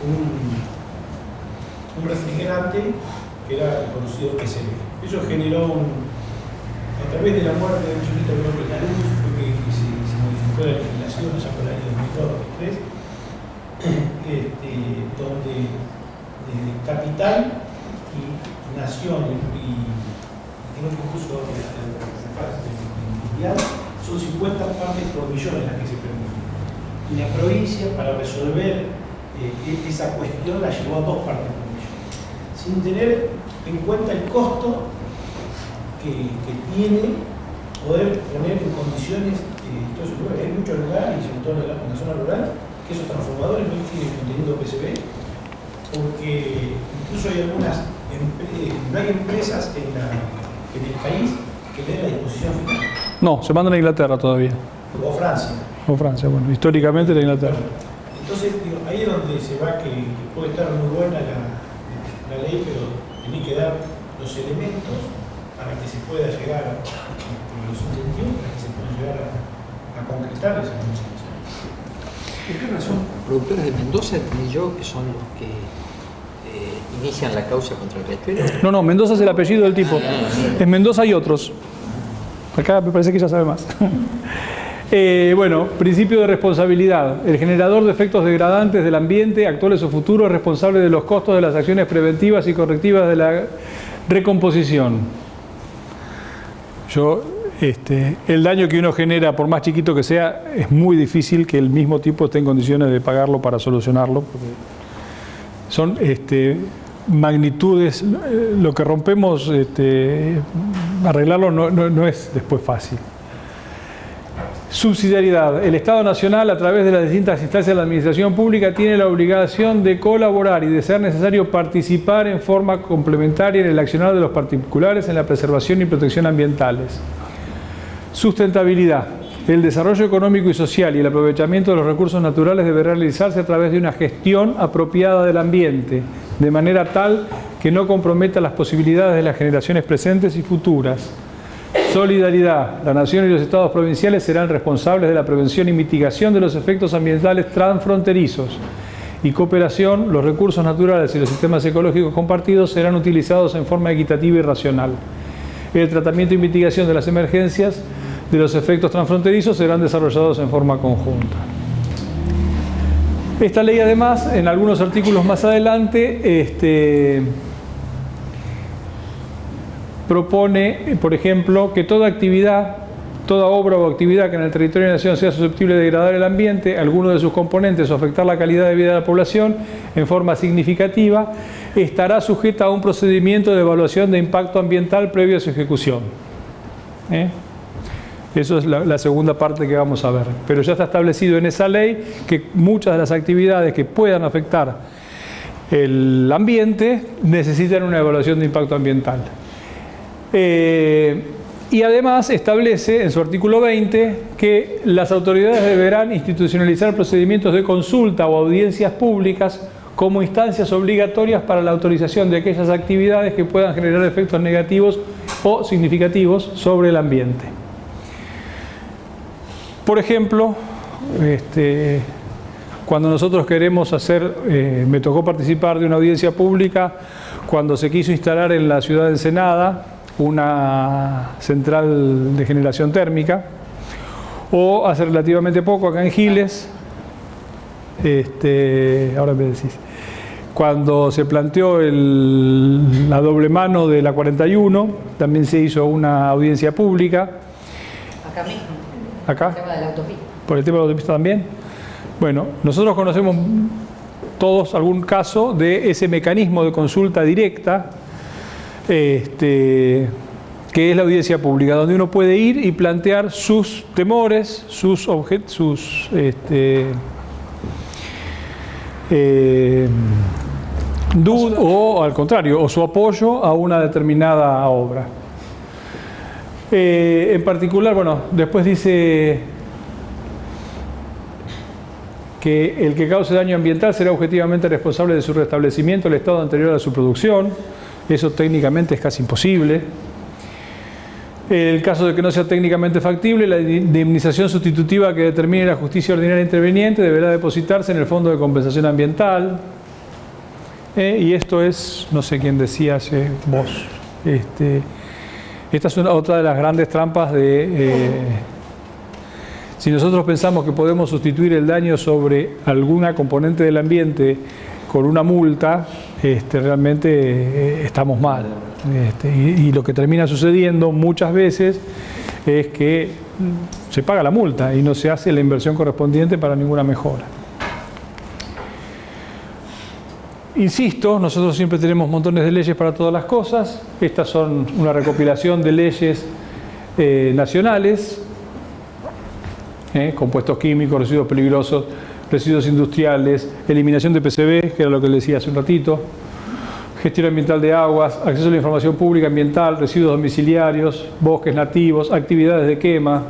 un refrigerante que era el conocido PCB. Eso generó a través de la muerte de un chiquito que nombre la luz, fue que se modificó la legislación allá por el año 2002-2003, donde Capital y Nación y creo que incluso son 50 partes por millón las que se permiten. Y la provincia, para resolver esa cuestión, la llevó a 2 partes por millón, sin tener en cuenta el costo que tiene poder poner en condiciones todos esos lugares. Hay muchos lugares, y sobre todo en la zona rural, que esos transformadores no tienen contenido PCB, porque incluso hay no hay empresas en el país que den la disposición final. No, se mandan a Inglaterra todavía. O Francia. O Francia, bueno, históricamente era Inglaterra. Entonces, digo, ahí es donde se va que puede estar muy buena la ley, pero tiene que dar los elementos para que se pueda llegar a los incentivos, para que se pueda llegar a concretar esa conciencia. ¿Son productores de Mendoza, entendí yo, que son los que inician la causa contra el riachuelo? No, Mendoza es el apellido del tipo. Es Mendoza y otros. Acá me parece que ya sabe más. Bueno, principio de responsabilidad. El generador de efectos degradantes del ambiente, actuales o futuros, es responsable de los costos de las acciones preventivas y correctivas de la recomposición. El daño que uno genera, por más chiquito que sea, es muy difícil que el mismo tipo esté en condiciones de pagarlo para solucionarlo. Porque son magnitudes, lo que rompemos, arreglarlo no es después fácil. Subsidiariedad. El Estado Nacional, a través de las distintas instancias de la administración pública, tiene la obligación de colaborar y, de ser necesario, participar en forma complementaria en el accionar de los particulares en la preservación y protección ambientales. Sustentabilidad. El desarrollo económico y social y el aprovechamiento de los recursos naturales deberá realizarse a través de una gestión apropiada del ambiente, de manera tal que no comprometa las posibilidades de las generaciones presentes y futuras. Solidaridad. La Nación y los Estados provinciales serán responsables de la prevención y mitigación de los efectos ambientales transfronterizos. Y cooperación. Los recursos naturales y los sistemas ecológicos compartidos serán utilizados en forma equitativa y racional. El tratamiento y mitigación de las emergencias de los efectos transfronterizos serán desarrollados en forma conjunta. Esta ley, además, en algunos artículos más adelante, propone, por ejemplo, que toda actividad, toda obra o actividad que en el territorio de la nación sea susceptible de degradar el ambiente, alguno de sus componentes o afectar la calidad de vida de la población en forma significativa, estará sujeta a un procedimiento de evaluación de impacto ambiental previo a su ejecución. Eso es la segunda parte que vamos a ver. Pero ya está establecido en esa ley que muchas de las actividades que puedan afectar el ambiente necesitan una evaluación de impacto ambiental. Y además establece en su artículo 20 que las autoridades deberán institucionalizar procedimientos de consulta o audiencias públicas como instancias obligatorias para la autorización de aquellas actividades que puedan generar efectos negativos o significativos sobre el ambiente. Por ejemplo, cuando nosotros queremos hacer, me tocó participar de una audiencia pública cuando se quiso instalar en la ciudad de Ensenada una central de generación térmica, o hace relativamente poco acá en Giles, ahora me decís, cuando se planteó la doble mano de la 41, también se hizo una audiencia pública. Acá mismo. ¿Acá? Por el tema de la autopista. ¿Por el tema de la autopista también? Bueno, nosotros conocemos todos algún caso de ese mecanismo de consulta directa, que es la audiencia pública, donde uno puede ir y plantear sus temores, sus dudas, o al contrario, o su apoyo a una determinada obra. En particular, bueno, después dice que el que cause daño ambiental será objetivamente responsable de su restablecimiento al estado anterior a su producción. Eso técnicamente es casi imposible. El caso de que no sea técnicamente factible, la indemnización sustitutiva que determine la justicia ordinaria interveniente deberá depositarse en el Fondo de Compensación Ambiental. Y esto es, no sé quién decía vos, esta es otra de las grandes trampas si nosotros pensamos que podemos sustituir el daño sobre alguna componente del ambiente con una multa, realmente estamos mal. Y lo que termina sucediendo muchas veces es que se paga la multa y no se hace la inversión correspondiente para ninguna mejora. Insisto, nosotros siempre tenemos montones de leyes para todas las cosas. Estas son una recopilación de leyes nacionales, compuestos químicos, residuos peligrosos, residuos industriales, eliminación de PCB, que era lo que le decía hace un ratito, gestión ambiental de aguas, acceso a la información pública ambiental, residuos domiciliarios, bosques nativos, actividades de quema.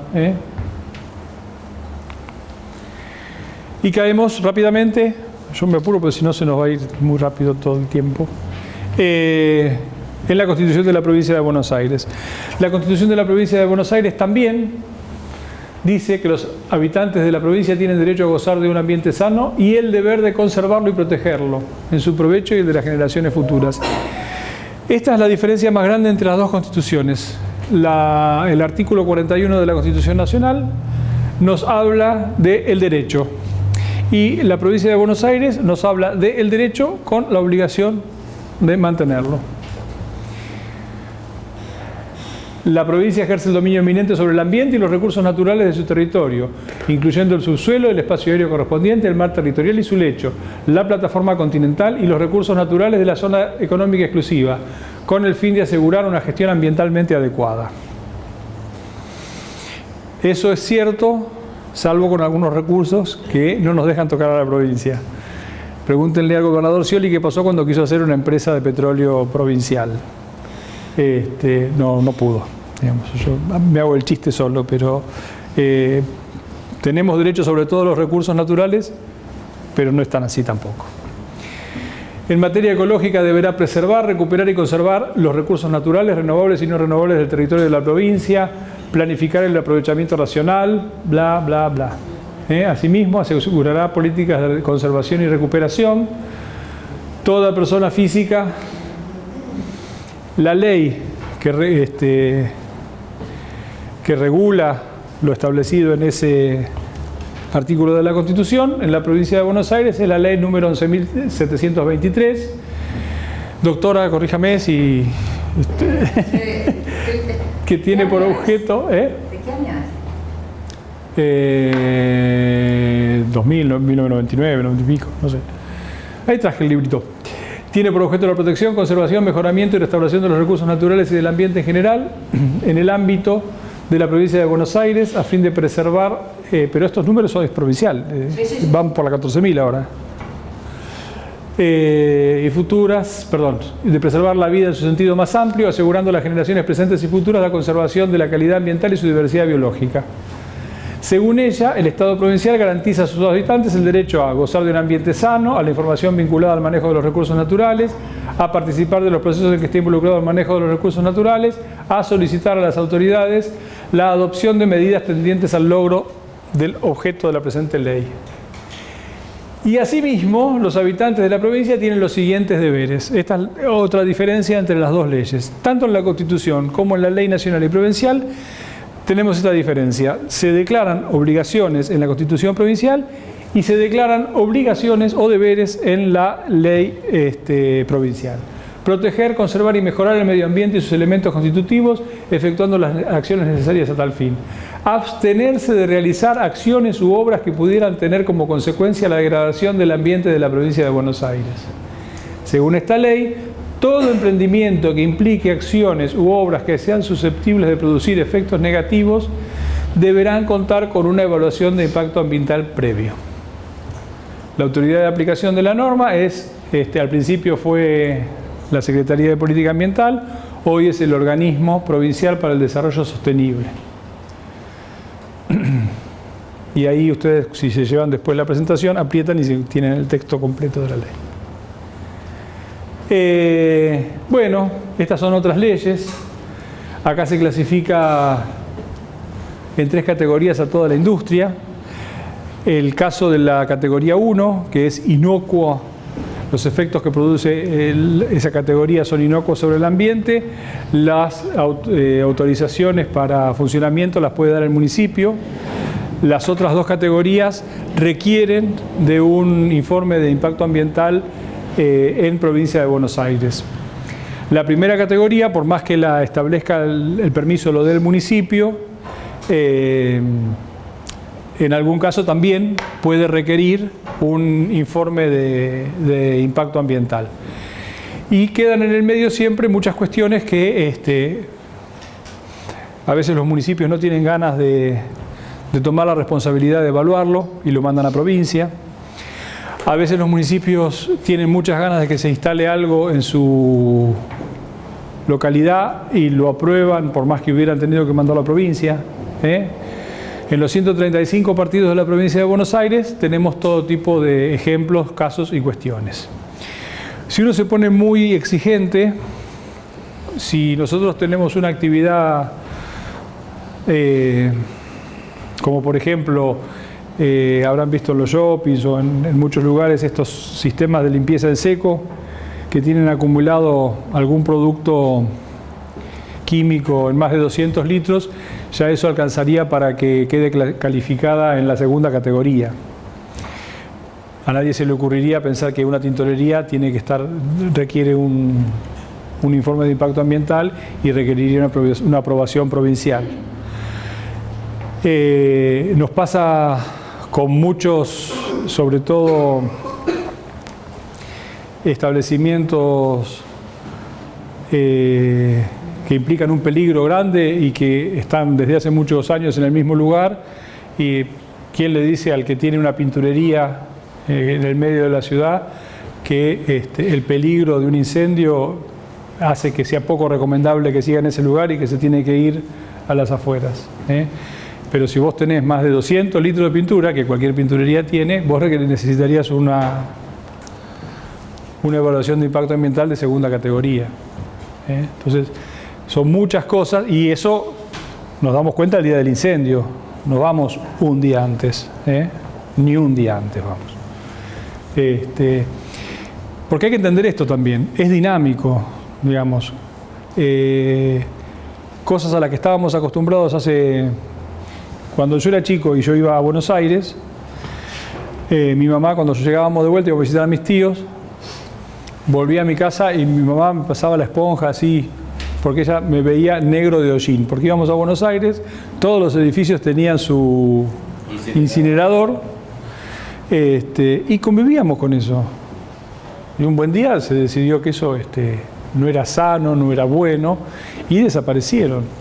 Y caemos rápidamente, yo me apuro porque si no se nos va a ir muy rápido todo el tiempo, en la Constitución de la Provincia de Buenos Aires. La Constitución de la Provincia de Buenos Aires también dice que los habitantes de la provincia tienen derecho a gozar de un ambiente sano y el deber de conservarlo y protegerlo en su provecho y el de las generaciones futuras. Esta es la diferencia más grande entre las dos constituciones. El artículo 41 de la Constitución Nacional nos habla del derecho y la provincia de Buenos Aires nos habla del derecho con la obligación de mantenerlo. La provincia ejerce el dominio eminente sobre el ambiente y los recursos naturales de su territorio, incluyendo el subsuelo, el espacio aéreo correspondiente, el mar territorial y su lecho, la plataforma continental y los recursos naturales de la zona económica exclusiva, con el fin de asegurar una gestión ambientalmente adecuada. Eso es cierto, salvo con algunos recursos que no nos dejan tocar a la provincia. Pregúntenle al gobernador Scioli qué pasó cuando quiso hacer una empresa de petróleo provincial. No pudo. Digamos, yo me hago el chiste solo, pero tenemos derecho sobre todos los recursos naturales, pero no están así tampoco. En materia ecológica deberá preservar, recuperar y conservar los recursos naturales, renovables y no renovables del territorio de la provincia, planificar el aprovechamiento racional, bla, bla, bla. Asimismo, asegurará políticas de conservación y recuperación. Toda persona física, la ley que regula lo establecido en ese artículo de la Constitución, en la provincia de Buenos Aires, es la ley número 11.723. Doctora, corríjame si... que tiene por objeto... ¿De qué año es? 2000, 1999, 90 y pico, no sé. Ahí traje el librito. Tiene por objeto la protección, conservación, mejoramiento y restauración de los recursos naturales y del ambiente en general en el ámbito de la provincia de Buenos Aires a fin de preservar, pero estos números son provincial, van por la 14.000 ahora. Y futuras, de preservar la vida en su sentido más amplio, asegurando a las generaciones presentes y futuras la conservación de la calidad ambiental y su diversidad biológica. Según ella, el Estado provincial garantiza a sus habitantes el derecho a gozar de un ambiente sano, a la información vinculada al manejo de los recursos naturales, a participar de los procesos en que esté involucrado el manejo de los recursos naturales, a solicitar a las autoridades la adopción de medidas tendientes al logro del objeto de la presente ley. Y asimismo, los habitantes de la provincia tienen los siguientes deberes. Esta es otra diferencia entre las dos leyes. Tanto en la Constitución como en la Ley Nacional y Provincial tenemos esta diferencia. Se declaran obligaciones en la Constitución provincial y se declaran obligaciones o deberes en la ley provincial. Proteger, conservar y mejorar el medio ambiente y sus elementos constitutivos, efectuando las acciones necesarias a tal fin. Abstenerse de realizar acciones u obras que pudieran tener como consecuencia la degradación del ambiente de la provincia de Buenos Aires. Según esta ley, todo emprendimiento que implique acciones u obras que sean susceptibles de producir efectos negativos deberán contar con una evaluación de impacto ambiental previo. La autoridad de aplicación de la norma es, al principio fue la Secretaría de Política Ambiental, hoy es el Organismo Provincial para el Desarrollo Sostenible. Y ahí ustedes, si se llevan después la presentación, aprietan y tienen el texto completo de la ley. Bueno, estas son otras leyes. Acá se clasifica en 3 categorías a toda la industria. El caso de la categoría 1, que es inocuo, los efectos que produce esa categoría son inocuos sobre el ambiente. Las autorizaciones para funcionamiento las puede dar el municipio. Las otras 2 categorías requieren de un informe de impacto ambiental en provincia de Buenos Aires. La primera categoría, por más que la establezca el permiso lo dé el municipio, en algún caso también puede requerir un informe de impacto ambiental. Y quedan en el medio siempre muchas cuestiones que a veces los municipios no tienen ganas de tomar la responsabilidad de evaluarlo y lo mandan a provincia. A veces los municipios tienen muchas ganas de que se instale algo en su localidad y lo aprueban por más que hubieran tenido que mandarlo a provincia. En los 135 partidos de la provincia de Buenos Aires tenemos todo tipo de ejemplos, casos y cuestiones. Si uno se pone muy exigente, si nosotros tenemos una actividad como por ejemplo habrán visto en los shoppings o en muchos lugares estos sistemas de limpieza en seco que tienen acumulado algún producto químico en más de 200 litros, ya eso alcanzaría para que quede calificada en la segunda categoría. A nadie se le ocurriría pensar que una tintorería requiere un informe de impacto ambiental y requeriría una aprobación provincial. Nos pasa con muchos, sobre todo establecimientos que implican un peligro grande y que están desde hace muchos años en el mismo lugar. Y ¿quién le dice al que tiene una pinturería en el medio de la ciudad que el peligro de un incendio hace que sea poco recomendable que siga en ese lugar y que se tiene que ir a las afueras. Pero si vos tenés más de 200 litros de pintura, que cualquier pinturería tiene, vos necesitarías una evaluación de impacto ambiental de segunda categoría. Entonces, son muchas cosas y eso nos damos cuenta el día del incendio. No vamos un día antes, ni un día antes vamos. Porque hay que entender esto también. Es dinámico, digamos. Cosas a las que estábamos acostumbrados cuando yo era chico y yo iba a Buenos Aires, mi mamá, cuando llegábamos de vuelta, iba a visitar a mis tíos, volvía a mi casa y mi mamá me pasaba la esponja así, porque ella me veía negro de hollín. Porque íbamos a Buenos Aires, todos los edificios tenían su incinerador, y convivíamos con eso. Y un buen día se decidió que eso no era sano, no era bueno, y desaparecieron.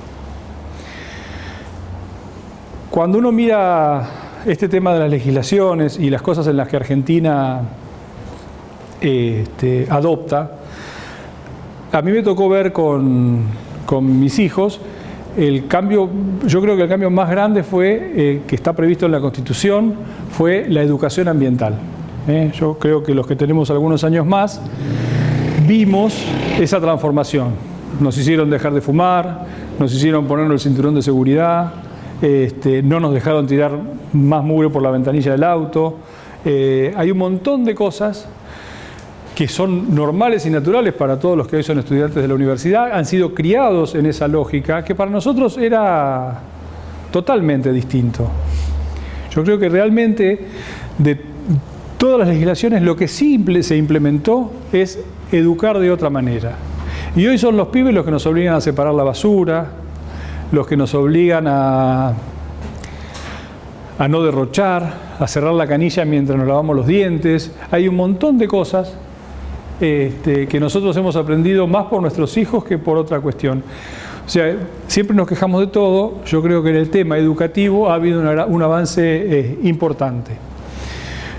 Cuando uno mira este tema de las legislaciones y las cosas en las que Argentina adopta, a mí me tocó ver con mis hijos el cambio. Yo creo que el cambio más grande fue, que está previsto en la Constitución, fue la educación ambiental. Yo creo que los que tenemos algunos años más vimos esa transformación. Nos hicieron dejar de fumar, nos hicieron ponernos el cinturón de seguridad, no nos dejaron tirar más mugre por la ventanilla del auto. Hay un montón de cosas que son normales y naturales para todos los que hoy son estudiantes de la universidad, han sido criados en esa lógica, que para nosotros era totalmente distinto. Yo creo que realmente de todas las legislaciones lo que sí se implementó es educar de otra manera. Y hoy son los pibes los que nos obligan a separar la basura, los que nos obligan a no derrochar, a cerrar la canilla mientras nos lavamos los dientes. Hay un montón de cosas que nosotros hemos aprendido más por nuestros hijos que por otra cuestión. O sea, siempre nos quejamos de todo. Yo creo que en el tema educativo ha habido un avance importante.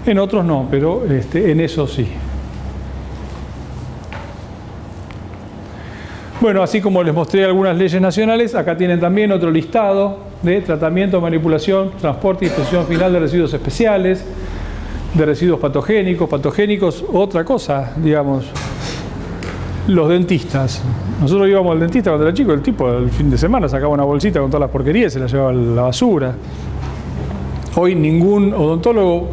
En otros no, pero en eso sí. Bueno, así como les mostré algunas leyes nacionales, acá tienen también otro listado de tratamiento, manipulación, transporte y disposición final de residuos especiales, de residuos patogénicos, otra cosa, digamos, los dentistas. Nosotros íbamos al dentista cuando era chico, el tipo el fin de semana sacaba una bolsita con todas las porquerías y se la llevaba a la basura. Hoy ningún odontólogo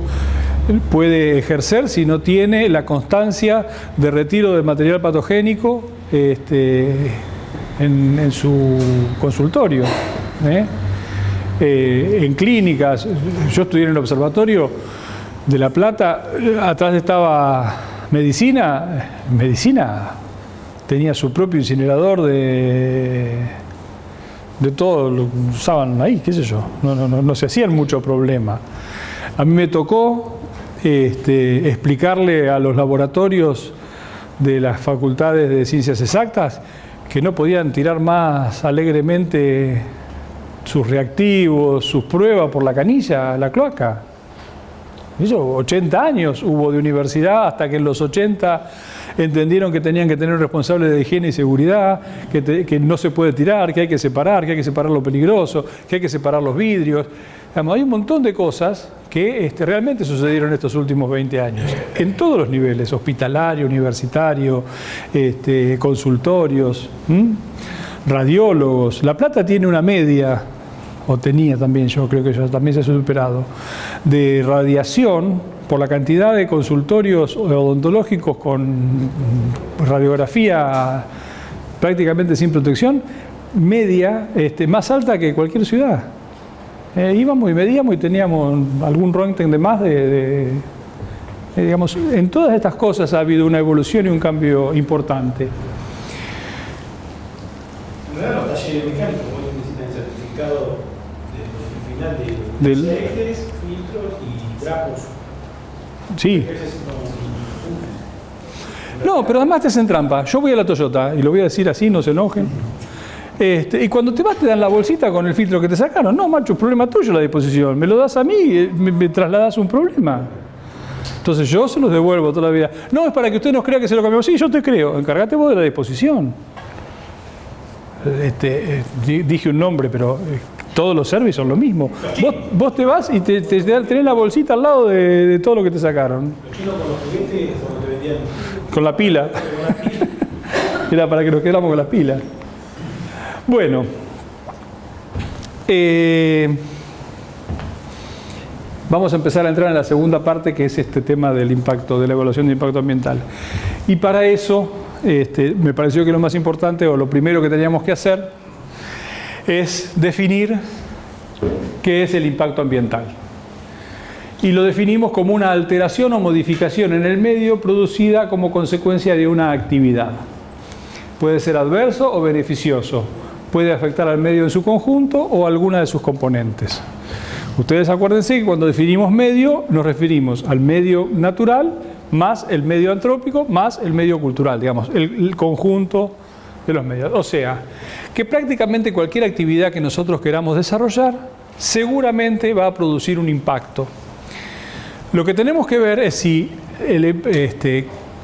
puede ejercer si no tiene la constancia de retiro de material patogénico en su consultorio. En clínicas, yo estudié en el observatorio de La Plata, atrás estaba medicina tenía su propio incinerador de todo lo que usaban ahí, qué sé yo, no se hacían mucho problema. A mí me tocó explicarle a los laboratorios de las facultades de ciencias exactas que no podían tirar más alegremente sus reactivos, sus pruebas por la canilla, la cloaca. Eso, 80 años hubo de universidad hasta que en los 80 entendieron que tenían que tener un responsable de higiene y seguridad, que no se puede tirar, que hay que separar lo peligroso, que hay que separar los vidrios. Hay un montón de cosas que realmente sucedieron estos últimos 20 años, en todos los niveles, hospitalario, universitario, consultorios, radiólogos. La Plata tiene una media, o tenía también, yo creo que ya también se ha superado, de radiación por la cantidad de consultorios odontológicos con radiografía prácticamente sin protección, media más alta que cualquier ciudad. Íbamos y medíamos y teníamos algún Röntgen de más digamos, en todas estas cosas ha habido una evolución y un cambio importante. Los talleres mecánicos, vos necesitan certificado final de aceites, filtros y trapos. Sí. No, pero además te hacen trampa. Yo voy a la Toyota, y lo voy a decir así, no se enojen. Y cuando te vas te dan la bolsita con el filtro que te sacaron. No, macho, es problema tuyo la disposición. Me lo das a mí y me trasladas un problema. Entonces yo se los devuelvo toda la vida. No, es para que usted nos crea que se lo cambiamos. Sí, yo te creo. Encargate vos de la disposición. Dije un nombre, pero todos los servicios son lo mismo. Vos te vas y tenés la bolsita al lado de todo lo que te sacaron. Los chinos con los juguetes cuando te vendían... Con la pila. Era para que nos quedáramos con las pilas. Bueno. Vamos a empezar a entrar en la segunda parte, que es este tema del impacto, de la evaluación de impacto ambiental. Y para eso, me pareció que lo más importante, o lo primero que teníamos que hacer, es definir qué es el impacto ambiental. Y lo definimos como una alteración o modificación en el medio producida como consecuencia de una actividad. Puede ser adverso o beneficioso. Puede afectar al medio en su conjunto o a alguna de sus componentes. Ustedes acuérdense que cuando definimos medio, nos referimos al medio natural más el medio antrópico más el medio cultural, digamos, el conjunto de los medios. O sea, que prácticamente cualquier actividad que nosotros queramos desarrollar seguramente va a producir un impacto. Lo que tenemos que ver es si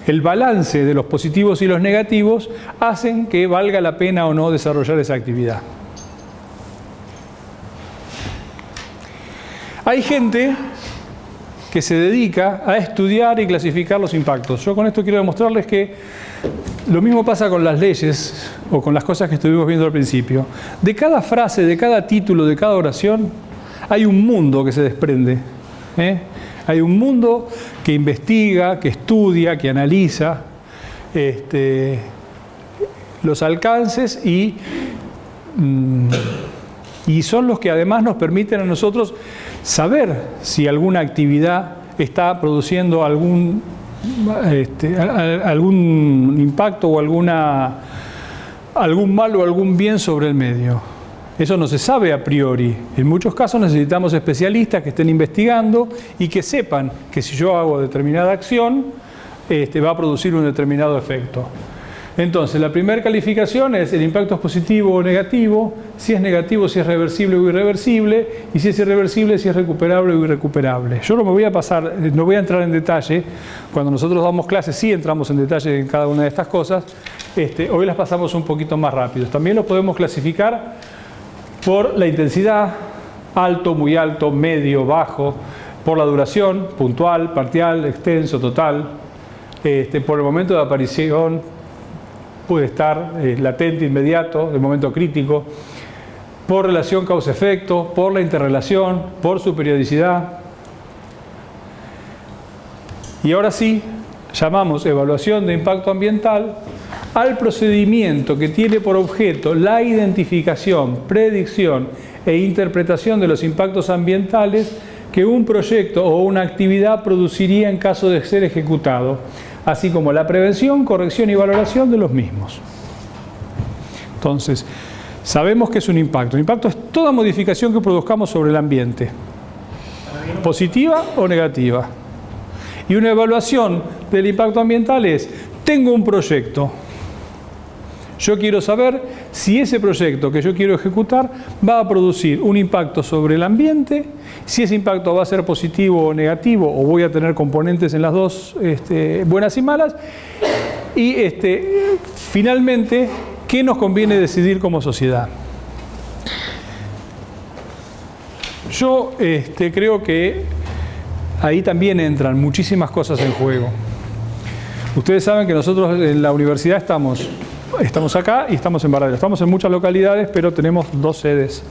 el balance de los positivos y los negativos hacen que valga la pena o no desarrollar esa actividad. Hay gente que se dedica a estudiar y clasificar los impactos. Yo con esto quiero demostrarles que lo mismo pasa con las leyes o con las cosas que estuvimos viendo al principio. De cada frase, de cada título, de cada oración, hay un mundo que se desprende. Hay un mundo que investiga, que estudia, que analiza los alcances y son los que además nos permiten a nosotros saber si alguna actividad está produciendo algún impacto o algún mal o algún bien sobre el medio. Eso no se sabe a priori. En muchos casos necesitamos especialistas que estén investigando y que sepan que si yo hago determinada acción, va a producir un determinado efecto. Entonces, la primera calificación es el impacto es positivo o negativo, si es negativo, si es reversible o irreversible, y si es irreversible, si es recuperable o irrecuperable. Yo no me voy a pasar, no voy a entrar en detalle, cuando nosotros damos clases sí entramos en detalle en cada una de estas cosas, hoy las pasamos un poquito más rápido. También lo podemos clasificar por la intensidad, alto, muy alto, medio, bajo, por la duración, puntual, parcial, extenso, total, por el momento de aparición, puede estar latente, inmediato, de momento crítico, por relación causa-efecto, por la interrelación, por su periodicidad. Y ahora sí, llamamos evaluación de impacto ambiental al procedimiento que tiene por objeto la identificación, predicción e interpretación de los impactos ambientales que un proyecto o una actividad produciría en caso de ser ejecutado, así como la prevención, corrección y valoración de los mismos. Entonces, sabemos que es un impacto. Un impacto es toda modificación que produzcamos sobre el ambiente, positiva o negativa. Y una evaluación del impacto ambiental es, tengo un proyecto, yo quiero saber si ese proyecto que yo quiero ejecutar va a producir un impacto sobre el ambiente, si ese impacto va a ser positivo o negativo, o voy a tener componentes en las dos, buenas y malas, y finalmente, ¿qué nos conviene decidir como sociedad? Yo creo que ahí también entran muchísimas cosas en juego. Ustedes saben que nosotros en la universidad estamos acá y estamos en Varadero. Estamos en muchas localidades, pero tenemos 2 sedes.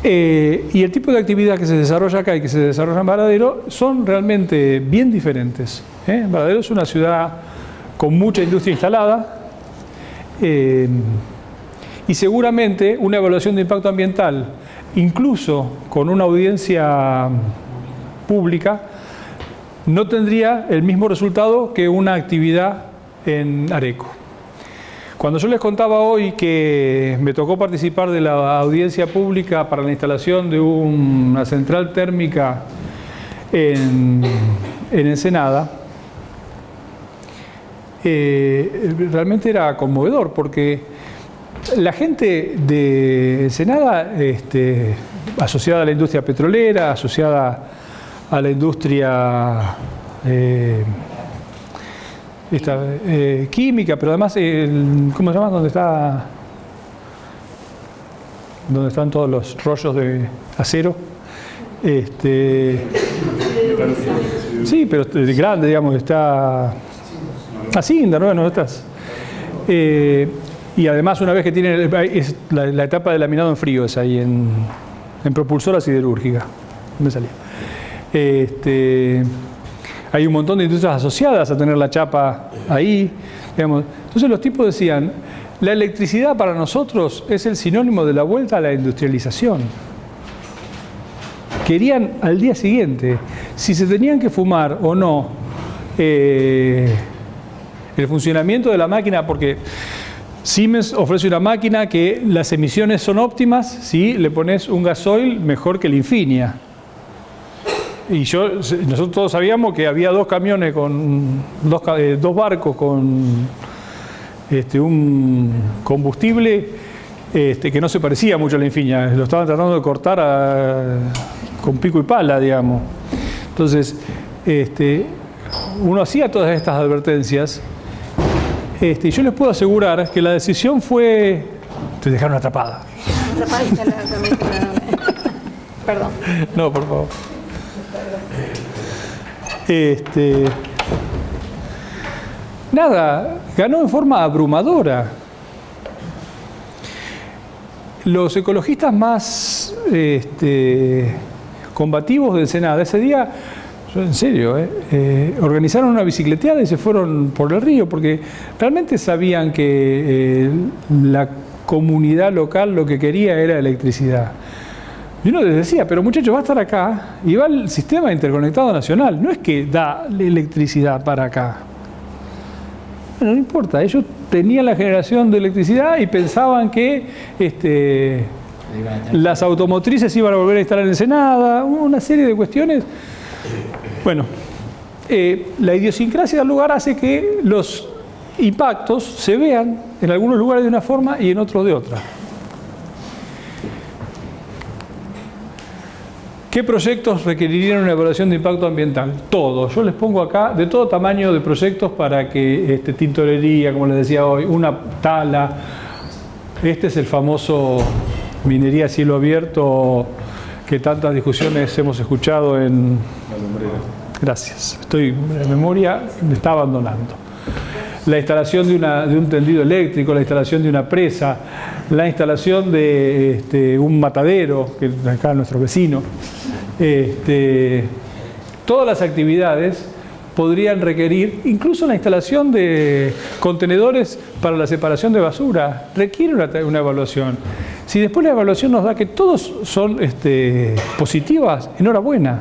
Y el tipo de actividad que se desarrolla acá y que se desarrolla en Varadero son realmente bien diferentes. Varadero es una ciudad con mucha industria instalada y seguramente una evaluación de impacto ambiental, incluso con una audiencia pública, no tendría el mismo resultado que una actividad en Areco. Cuando yo les contaba hoy que me tocó participar de la audiencia pública para la instalación de una central térmica en Ensenada, realmente era conmovedor porque la gente de Ensenada, asociada a la industria petrolera, asociada a la industria química, pero además, ¿cómo se llama? Donde están todos los rollos de acero. Sí, pero grande, digamos, está así, no estás. Y además, una vez que tiene la etapa de laminado en frío, es ahí en propulsora siderúrgica. ¿Dónde salió? Hay un montón de industrias asociadas a tener la chapa ahí, digamos. Entonces los tipos decían, la electricidad para nosotros es el sinónimo de la vuelta a la industrialización. Querían al día siguiente, si se tenían que fumar o no el funcionamiento de la máquina, porque Siemens ofrece una máquina que las emisiones son óptimas si le pones un gasoil mejor que el Infinia. Y nosotros todos sabíamos que había dos camiones con dos barcos con un combustible que no se parecía mucho a la Infinia. Lo estaban tratando de cortar con pico y pala, digamos. Entonces, uno hacía todas estas advertencias. Y yo les puedo asegurar que la decisión fue... Te dejaron atrapada. Perdón. No, por favor. Nada, ganó en forma abrumadora. Los ecologistas más combativos del Senado ese día, en serio, organizaron una bicicleteada y se fueron por el río, porque realmente sabían que la comunidad local lo que quería era electricidad. Y uno les decía, pero muchachos, va a estar acá y va el sistema interconectado nacional. No es que da electricidad para acá. Bueno, no importa, ellos tenían la generación de electricidad y pensaban que las automotrices iban a volver a instalar en Ensenada, una serie de cuestiones. Bueno, la idiosincrasia del lugar hace que los impactos se vean en algunos lugares de una forma y en otros de otra. ¿Qué proyectos requerirían una evaluación de impacto ambiental? Todos. Yo les pongo acá de todo tamaño de proyectos para que tintorería, como les decía hoy, una tala. Este es el famoso minería a cielo abierto que tantas discusiones hemos escuchado en... Gracias. Estoy en memoria, me está abandonando. La instalación de un tendido eléctrico, la instalación de una presa, la instalación de un matadero, que acá es nuestro vecino. Todas las actividades podrían requerir, incluso la instalación de contenedores para la separación de basura, requiere una evaluación. Si después la evaluación nos da que todos son positivas, enhorabuena,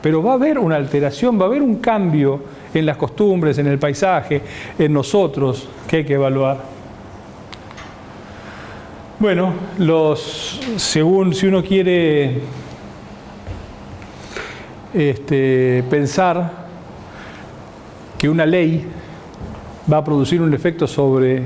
pero va a haber una alteración, va a haber un cambio en las costumbres, en el paisaje, en nosotros, que hay que evaluar. Bueno, según si uno quiere pensar que una ley va a producir un efecto sobre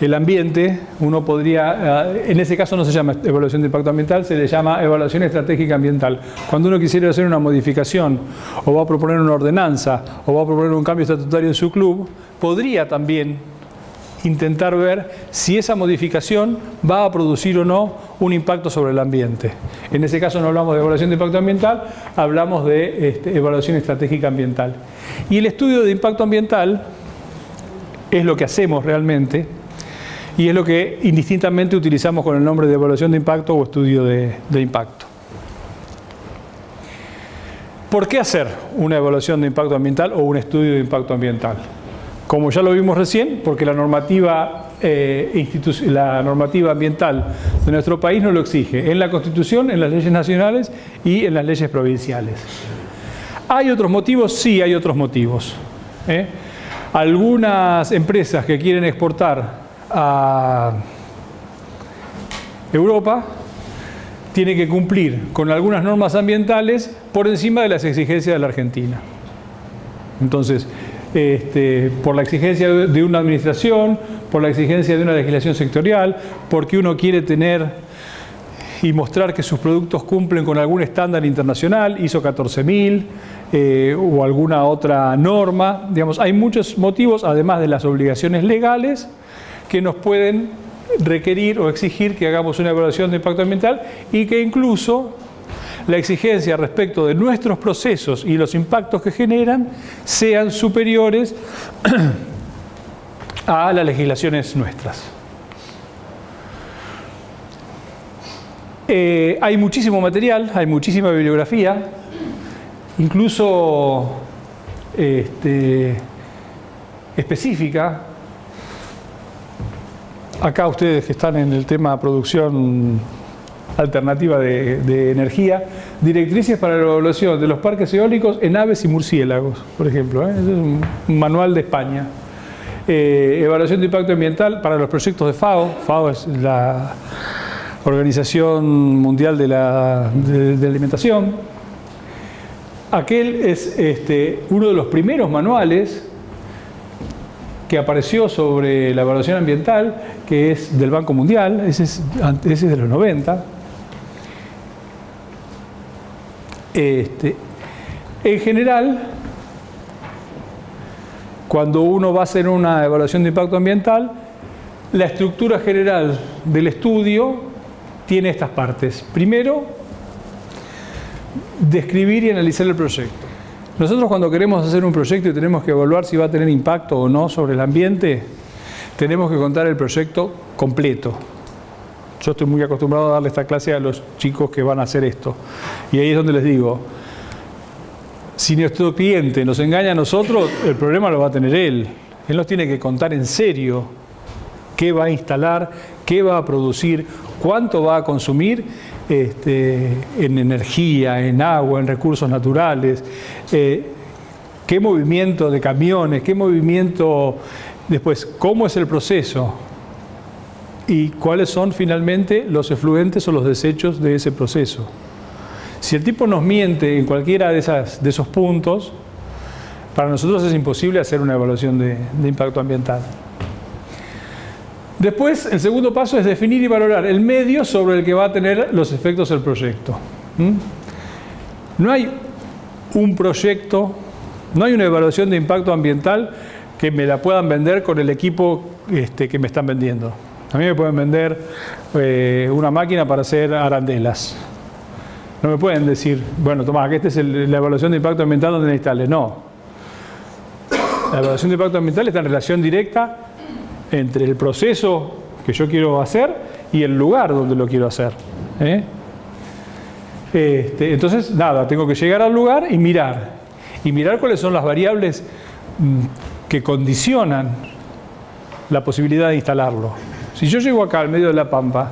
el ambiente, uno podría, en ese caso no se llama evaluación de impacto ambiental, se le llama evaluación estratégica ambiental. Cuando uno quisiera hacer una modificación, o va a proponer una ordenanza, o va a proponer un cambio estatutario en su club, podría también intentar ver si esa modificación va a producir o no un impacto sobre el ambiente. En ese caso no hablamos de evaluación de impacto ambiental, hablamos de evaluación estratégica ambiental. Y el estudio de impacto ambiental es lo que hacemos realmente, y es lo que indistintamente utilizamos con el nombre de evaluación de impacto o estudio de impacto. ¿Por qué hacer una evaluación de impacto ambiental o un estudio de impacto ambiental? Como ya lo vimos recién, porque la normativa ambiental de nuestro país nos lo exige, en la Constitución, en las leyes nacionales y en las leyes provinciales. ¿Hay otros motivos? Sí, hay otros motivos. Algunas empresas que quieren exportar a Europa tienen que cumplir con algunas normas ambientales por encima de las exigencias de la Argentina. Entonces, por la exigencia de una administración, por la exigencia de una legislación sectorial, porque uno quiere tener y mostrar que sus productos cumplen con algún estándar internacional, ISO 14000 o alguna otra norma. Digamos, hay muchos motivos, además de las obligaciones legales, que nos pueden requerir o exigir que hagamos una evaluación de impacto ambiental y que incluso la exigencia respecto de nuestros procesos y los impactos que generan sean superiores a las legislaciones nuestras. Hay muchísimo material, hay muchísima bibliografía, incluso específica. Acá ustedes que están en el tema producción alternativa de energía, directrices para la evaluación de los parques eólicos en aves y murciélagos, por ejemplo. Ese es un manual de España. Evaluación de impacto ambiental para los proyectos de FAO. FAO es la Organización Mundial de Alimentación. Aquel es uno de los primeros manuales que apareció sobre la evaluación ambiental, que es del Banco Mundial, ese es de los 90. En general, cuando uno va a hacer una evaluación de impacto ambiental, la estructura general del estudio tiene estas partes. Primero, describir y analizar el proyecto. Nosotros cuando queremos hacer un proyecto y tenemos que evaluar si va a tener impacto o no sobre el ambiente, tenemos que contar el proyecto completo. Yo estoy muy acostumbrado a darle esta clase a los chicos que van a hacer esto. Y ahí es donde les digo, si nuestro cliente nos engaña a nosotros, el problema lo va a tener él. Él nos tiene que contar en serio qué va a instalar, qué va a producir, cuánto va a consumir en energía, en agua, en recursos naturales, qué movimiento de camiones, qué movimiento, después, cómo es el proceso y cuáles son finalmente los efluentes o los desechos de ese proceso. Si el tipo nos miente en cualquiera de esos puntos, para nosotros es imposible hacer una evaluación de impacto ambiental. Después, el segundo paso es definir y valorar el medio sobre el que va a tener los efectos del proyecto. No hay un proyecto, no hay una evaluación de impacto ambiental que me la puedan vender con el equipo que me están vendiendo. A mí me pueden vender una máquina para hacer arandelas. No me pueden decir, bueno, tomá, que esta es la evaluación de impacto ambiental donde la instales. No. La evaluación de impacto ambiental está en relación directa entre el proceso que yo quiero hacer y el lugar donde lo quiero hacer. Entonces, nada, tengo que llegar al lugar y mirar. Y mirar cuáles son las variables que condicionan la posibilidad de instalarlo. Si yo llego acá al medio de la Pampa,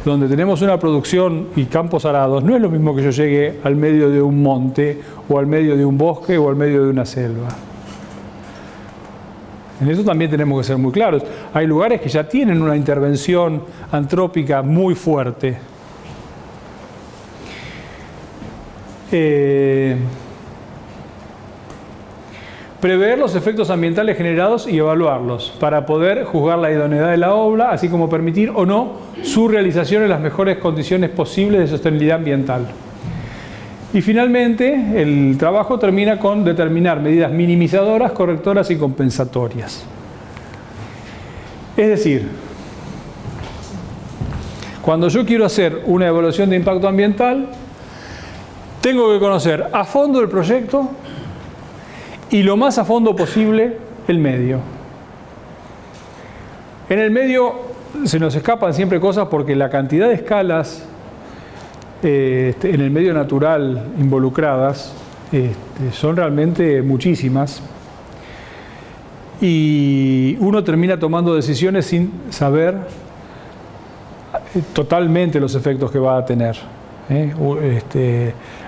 donde tenemos una producción y campos arados, no es lo mismo que yo llegue al medio de un monte, o al medio de un bosque, o al medio de una selva. En eso también tenemos que ser muy claros. Hay lugares que ya tienen una intervención antrópica muy fuerte. Prever los efectos ambientales generados y evaluarlos para poder juzgar la idoneidad de la obra, así como permitir o no su realización en las mejores condiciones posibles de sostenibilidad ambiental. Y finalmente, el trabajo termina con determinar medidas minimizadoras, correctoras y compensatorias. Es decir, cuando yo quiero hacer una evaluación de impacto ambiental, tengo que conocer a fondo el proyecto y lo más a fondo posible el medio. En el medio se nos escapan siempre cosas porque la cantidad de escalas en el medio natural involucradas son realmente muchísimas y uno termina tomando decisiones sin saber totalmente los efectos que va a tener.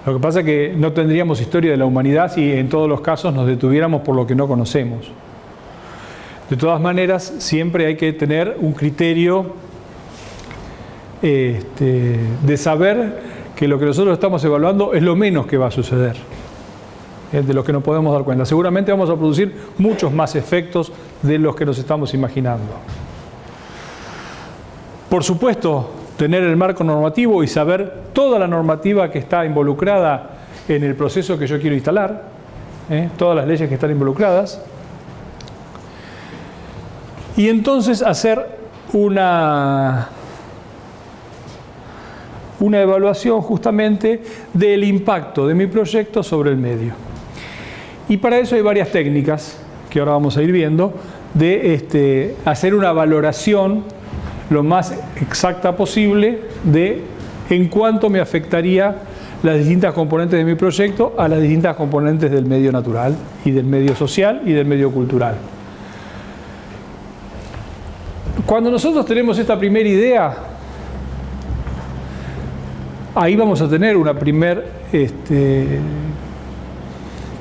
Lo que pasa es que no tendríamos historia de la humanidad si en todos los casos nos detuviéramos por lo que no conocemos. De todas maneras, siempre hay que tener un criterio de saber que lo que nosotros estamos evaluando es lo menos que va a suceder, de lo que nos podemos dar cuenta. Seguramente vamos a producir muchos más efectos de los que nos estamos imaginando. Por supuesto, tener el marco normativo y saber toda la normativa que está involucrada en el proceso que yo quiero instalar, todas las leyes que están involucradas, y entonces hacer una evaluación justamente del impacto de mi proyecto sobre el medio. Y para eso hay varias técnicas que ahora vamos a ir viendo, de hacer una valoración lo más exacta posible de en cuánto me afectaría las distintas componentes de mi proyecto a las distintas componentes del medio natural y del medio social y del medio cultural. Cuando nosotros tenemos esta primera idea, ahí vamos a tener una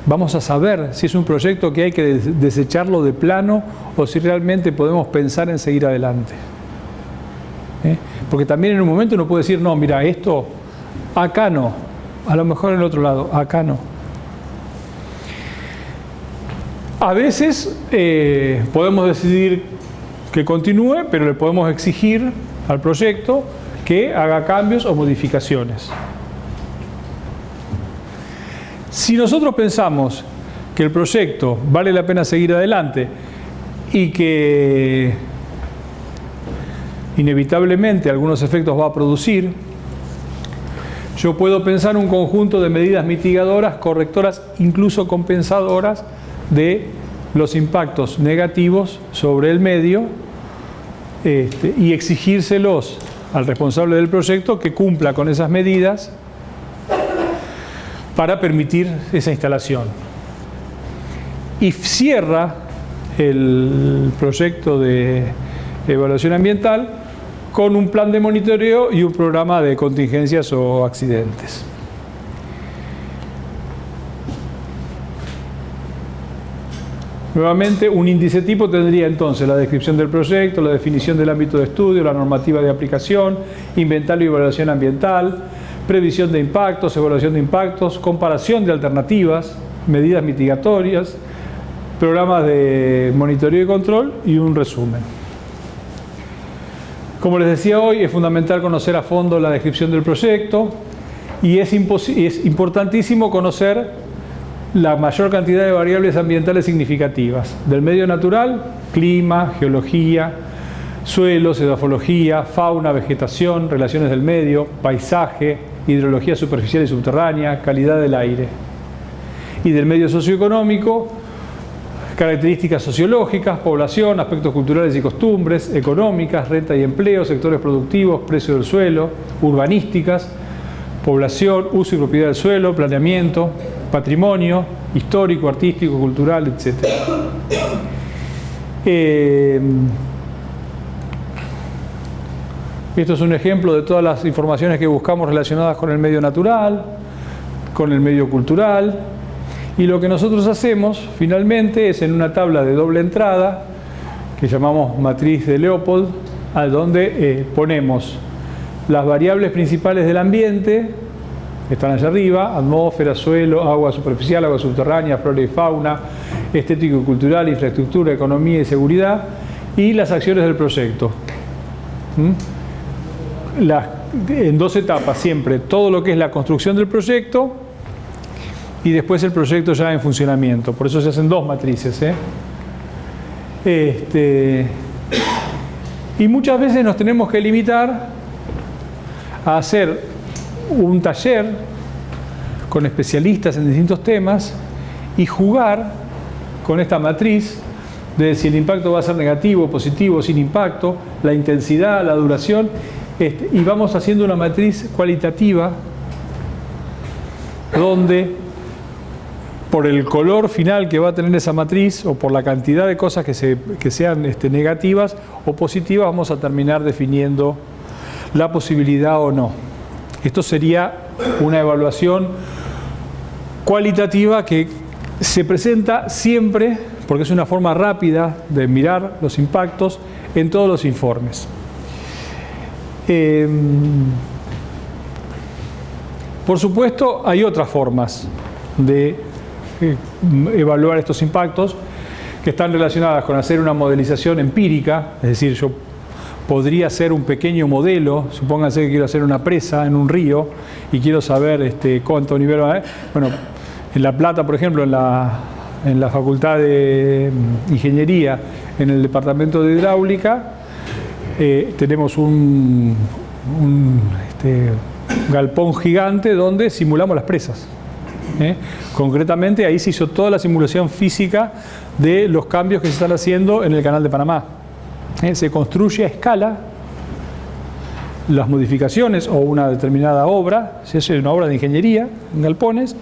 vamos a saber si es un proyecto que hay que desecharlo de plano o si realmente podemos pensar en seguir adelante. Porque también en un momento uno puede decir, no, mira, esto acá no, a lo mejor en el otro lado, acá no. A veces podemos decidir que continúe, pero le podemos exigir al proyecto que haga cambios o modificaciones. Si nosotros pensamos que el proyecto vale la pena seguir adelante y que inevitablemente algunos efectos va a producir, yo puedo pensar un conjunto de medidas mitigadoras, correctoras, incluso compensadoras de los impactos negativos sobre el medio y exigírselos al responsable del proyecto que cumpla con esas medidas para permitir esa instalación. Y cierra el proyecto de evaluación ambiental con un plan de monitoreo y un programa de contingencias o accidentes. Nuevamente, un índice tipo tendría entonces la descripción del proyecto, la definición del ámbito de estudio, la normativa de aplicación, inventario y evaluación ambiental, previsión de impactos, evaluación de impactos, comparación de alternativas, medidas mitigatorias, programas de monitoreo y control y un resumen. Como les decía hoy, es fundamental conocer a fondo la descripción del proyecto y es importantísimo conocer la mayor cantidad de variables ambientales significativas, del medio natural, clima, geología, suelos, edafología, fauna, vegetación, relaciones del medio, paisaje, hidrología superficial y subterránea, calidad del aire. Y del medio socioeconómico, características sociológicas, población, aspectos culturales y costumbres, económicas, renta y empleo, sectores productivos, precio del suelo, urbanísticas, población, uso y propiedad del suelo, planeamiento, patrimonio, histórico, artístico, cultural, etc. Esto es un ejemplo de todas las informaciones que buscamos relacionadas con el medio natural, con el medio cultural, y lo que nosotros hacemos finalmente es en una tabla de doble entrada, que llamamos matriz de Leopold, a donde ponemos las variables principales del ambiente, que están allá arriba: atmósfera, suelo, agua superficial, agua subterránea, flora y fauna, estético y cultural, infraestructura, economía y seguridad, y las acciones del proyecto. En dos etapas siempre, todo lo que es la construcción del proyecto y después el proyecto ya en funcionamiento. Por eso se hacen dos matrices. Y muchas veces nos tenemos que limitar a hacer un taller con especialistas en distintos temas y jugar con esta matriz de si el impacto va a ser negativo, positivo, sin impacto, la intensidad, la duración, y vamos haciendo una matriz cualitativa donde por el color final que va a tener esa matriz o por la cantidad de cosas que sean negativas o positivas, vamos a terminar definiendo la posibilidad o no. Esto sería una evaluación cualitativa que se presenta siempre, porque es una forma rápida de mirar los impactos en todos los informes. Por supuesto, hay otras formas de evaluar estos impactos que están relacionadas con hacer una modelización empírica, es decir, yo podría ser un pequeño modelo. Supónganse que quiero hacer una presa en un río y quiero saber cuánto nivel va a haber. Bueno, en La Plata, por ejemplo, en la Facultad de Ingeniería, en el Departamento de Hidráulica, tenemos un galpón gigante donde simulamos las presas. Concretamente, ahí se hizo toda la simulación física de los cambios que se están haciendo en el Canal de Panamá. Se construye a escala las modificaciones o una determinada obra, se hace una obra de ingeniería en galpones,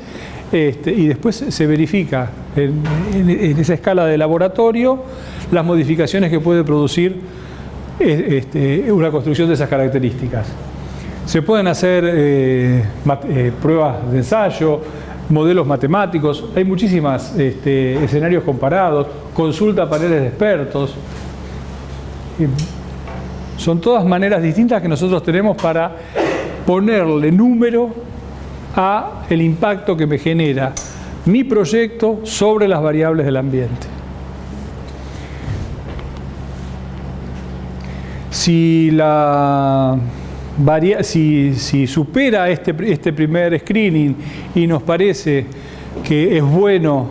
y después se verifica en esa escala de laboratorio las modificaciones que puede producir una construcción de esas características. Se pueden hacer pruebas de ensayo, modelos matemáticos, hay muchísimos escenarios comparados, consulta a paneles de expertos. Son todas maneras distintas que nosotros tenemos para ponerle número a el impacto que me genera mi proyecto sobre las variables del ambiente. Si supera este primer screening y nos parece que es bueno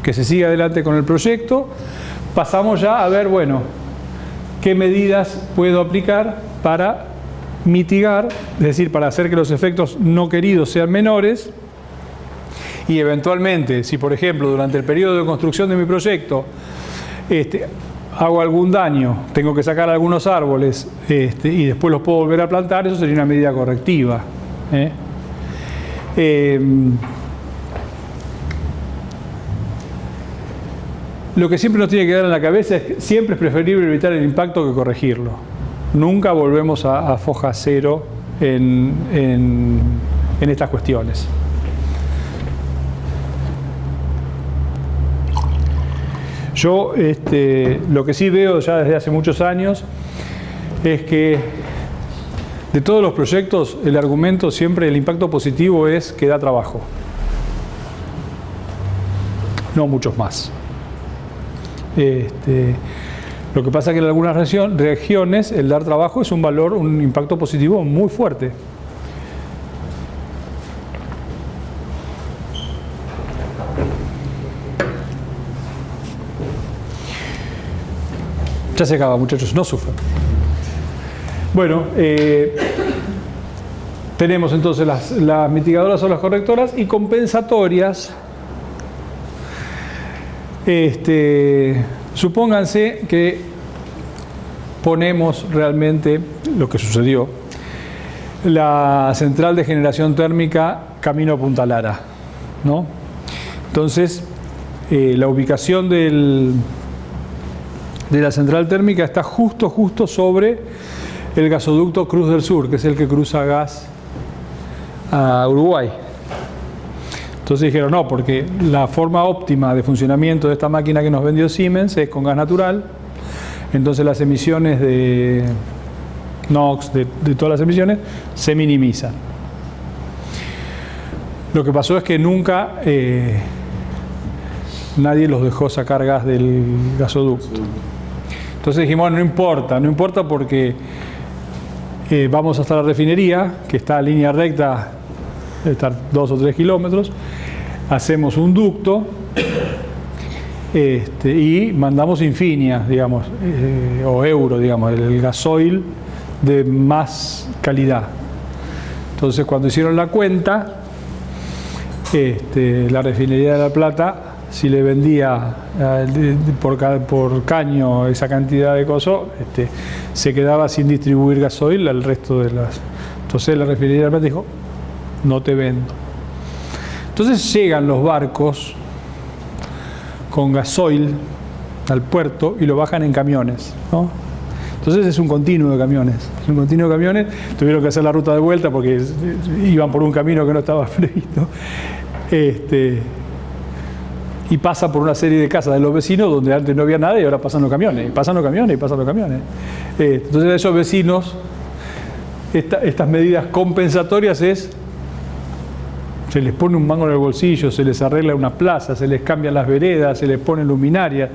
que se siga adelante con el proyecto, pasamos ya a ver, bueno, qué medidas puedo aplicar para mitigar, es decir, para hacer que los efectos no queridos sean menores, y eventualmente, si por ejemplo durante el periodo de construcción de mi proyecto hago algún daño, tengo que sacar algunos árboles y después los puedo volver a plantar, eso sería una medida correctiva. Lo que siempre nos tiene que dar en la cabeza es que siempre es preferible evitar el impacto que corregirlo. Nunca volvemos a foja cero en estas cuestiones. Yo lo que sí veo ya desde hace muchos años es que de todos los proyectos el argumento siempre, el impacto positivo es que da trabajo. No muchos más. Lo que pasa es que en algunas regiones el dar trabajo es un valor, un impacto positivo muy fuerte. Ya se acaba, muchachos, no sufran. Bueno, tenemos entonces las mitigadoras o las correctoras y compensatorias. Supónganse que ponemos realmente lo que sucedió, la central de generación térmica camino a Punta Lara, ¿no? Entonces, la ubicación de la central térmica está justo sobre el gasoducto Cruz del Sur, que es el que cruza gas a Uruguay. Entonces dijeron, no, porque la forma óptima de funcionamiento de esta máquina que nos vendió Siemens es con gas natural, entonces las emisiones de NOx, de todas las emisiones, se minimizan. Lo que pasó es que nunca nadie los dejó sacar gas del gasoducto. Entonces dijimos, bueno, no importa porque vamos hasta la refinería, que está a línea recta, debe estar 2 o 3 kilómetros, hacemos un ducto y mandamos Infinia, digamos, o Euro, digamos, el gasoil de más calidad. Entonces cuando hicieron la cuenta, la refinería de La Plata, si le vendía por caño esa cantidad de cosas, se quedaba sin distribuir gasoil al resto de las... Entonces la refinería de La Plata dijo, no te vendo. Entonces llegan los barcos con gasoil al puerto y lo bajan en camiones, ¿no? Entonces es un continuo de camiones. Es un continuo de camiones. Tuvieron que hacer la ruta de vuelta porque iban por un camino que no estaba previsto. Y pasa por una serie de casas de los vecinos donde antes no había nada y ahora pasan los camiones, pasan los camiones. Entonces a esos vecinos, estas medidas compensatorias se les pone un mango en el bolsillo, se les arregla una plaza, se les cambian las veredas, se les pone luminaria,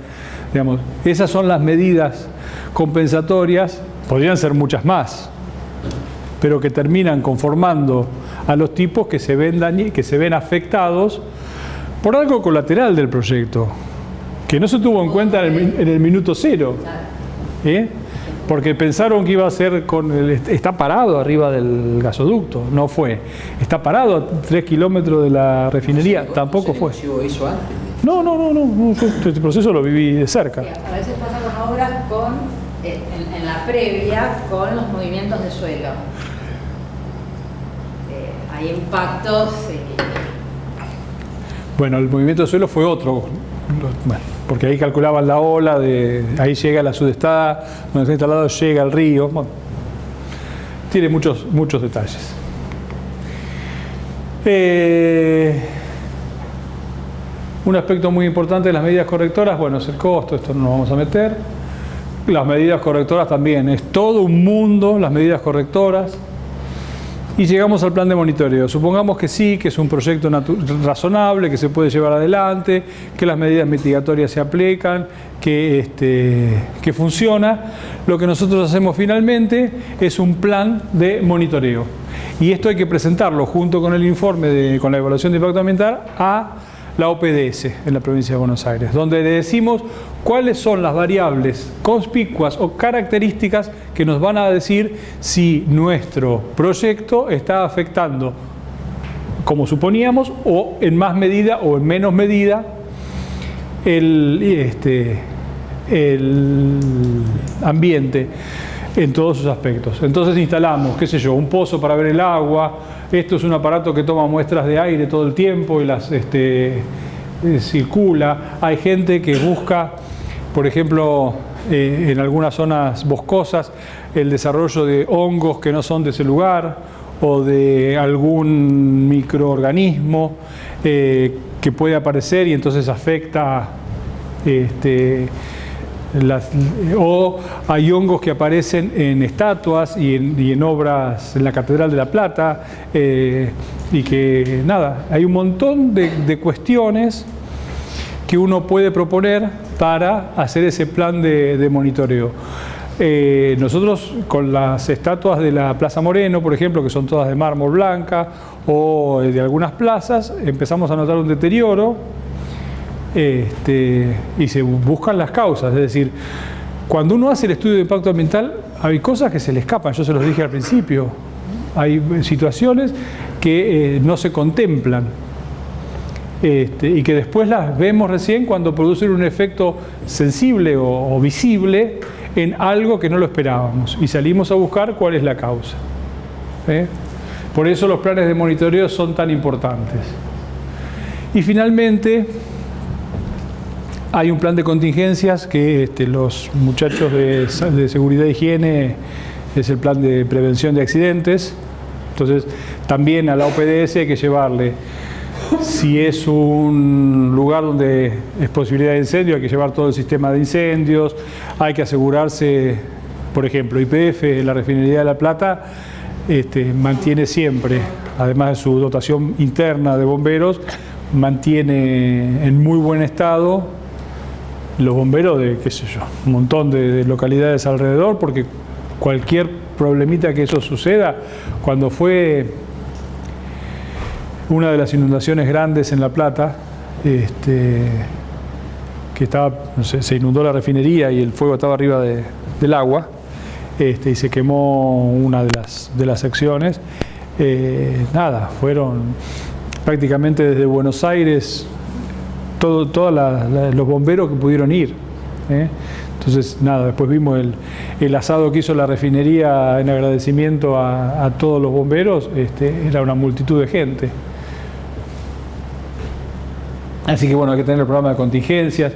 digamos. Esas son las medidas compensatorias podrían ser muchas más, pero que terminan conformando a los tipos que se ven afectados por algo colateral del proyecto, que no se tuvo en cuenta en el minuto cero, porque pensaron que iba a ser está parado arriba del gasoducto, no fue. Está parado a 3 kilómetros de la refinería, tampoco fue. ¿Eso antes? No, este proceso lo viví de cerca. Sí, a veces pasa con obras en la previa con los movimientos de suelo. Hay impactos. Bueno, el movimiento de suelo fue otro, porque ahí calculaban la ola, ahí llega la sudestada, donde está instalado llega el río. Bueno, tiene muchos detalles. Un aspecto muy importante de las medidas correctoras, bueno, es el costo, esto no nos vamos a meter. Las medidas correctoras también, es todo un mundo, las medidas correctoras. Y llegamos al plan de monitoreo. Supongamos que sí, que es un proyecto razonable, que se puede llevar adelante, que las medidas mitigatorias se aplican, que funciona. Lo que nosotros hacemos finalmente es un plan de monitoreo. Y esto hay que presentarlo junto con el informe, con la evaluación de impacto ambiental, a la OPDS en la provincia de Buenos Aires, donde le decimos cuáles son las variables conspicuas o características que nos van a decir si nuestro proyecto está afectando, como suponíamos, o en más medida o en menos medida el ambiente en todos sus aspectos. Entonces instalamos, qué sé yo, un pozo para ver el agua. Esto es un aparato que toma muestras de aire todo el tiempo y las circula. Hay gente que busca, por ejemplo, en algunas zonas boscosas, el desarrollo de hongos que no son de ese lugar o de algún microorganismo que puede aparecer y entonces afecta o hay hongos que aparecen en estatuas y en obras en la Catedral de La Plata y que nada, hay un montón de cuestiones que uno puede proponer para hacer ese plan de monitoreo. Nosotros con las estatuas de la Plaza Moreno, por ejemplo, que son todas de mármol blanca, o de algunas plazas, empezamos a notar un deterioro. Y se buscan las causas, es decir, cuando uno hace el estudio de impacto ambiental hay cosas que se le escapan, yo se los dije al principio, hay situaciones que no se contemplan y que después las vemos recién cuando producen un efecto sensible o visible en algo que no lo esperábamos y salimos a buscar cuál es la causa. Por eso los planes de monitoreo son tan importantes. Y finalmente hay un plan de contingencias que los muchachos de seguridad e higiene, es el plan de prevención de accidentes. Entonces, también a la OPDS hay que llevarle, si es un lugar donde es posibilidad de incendio, hay que llevar todo el sistema de incendios, hay que asegurarse, por ejemplo, YPF, la refinería de La Plata, mantiene siempre, además de su dotación interna de bomberos, mantiene en muy buen estado los bomberos de, qué sé yo, un montón de localidades alrededor, porque cualquier problemita que eso suceda, cuando fue una de las inundaciones grandes en La Plata, que estaba, no sé, se inundó la refinería y el fuego estaba arriba del agua, y se quemó una de las secciones, nada, fueron prácticamente desde Buenos Aires todos los bomberos que pudieron ir. Entonces, nada, después vimos el asado que hizo la refinería en agradecimiento a todos los bomberos, era una multitud de gente. Así que bueno, hay que tener el programa de contingencias.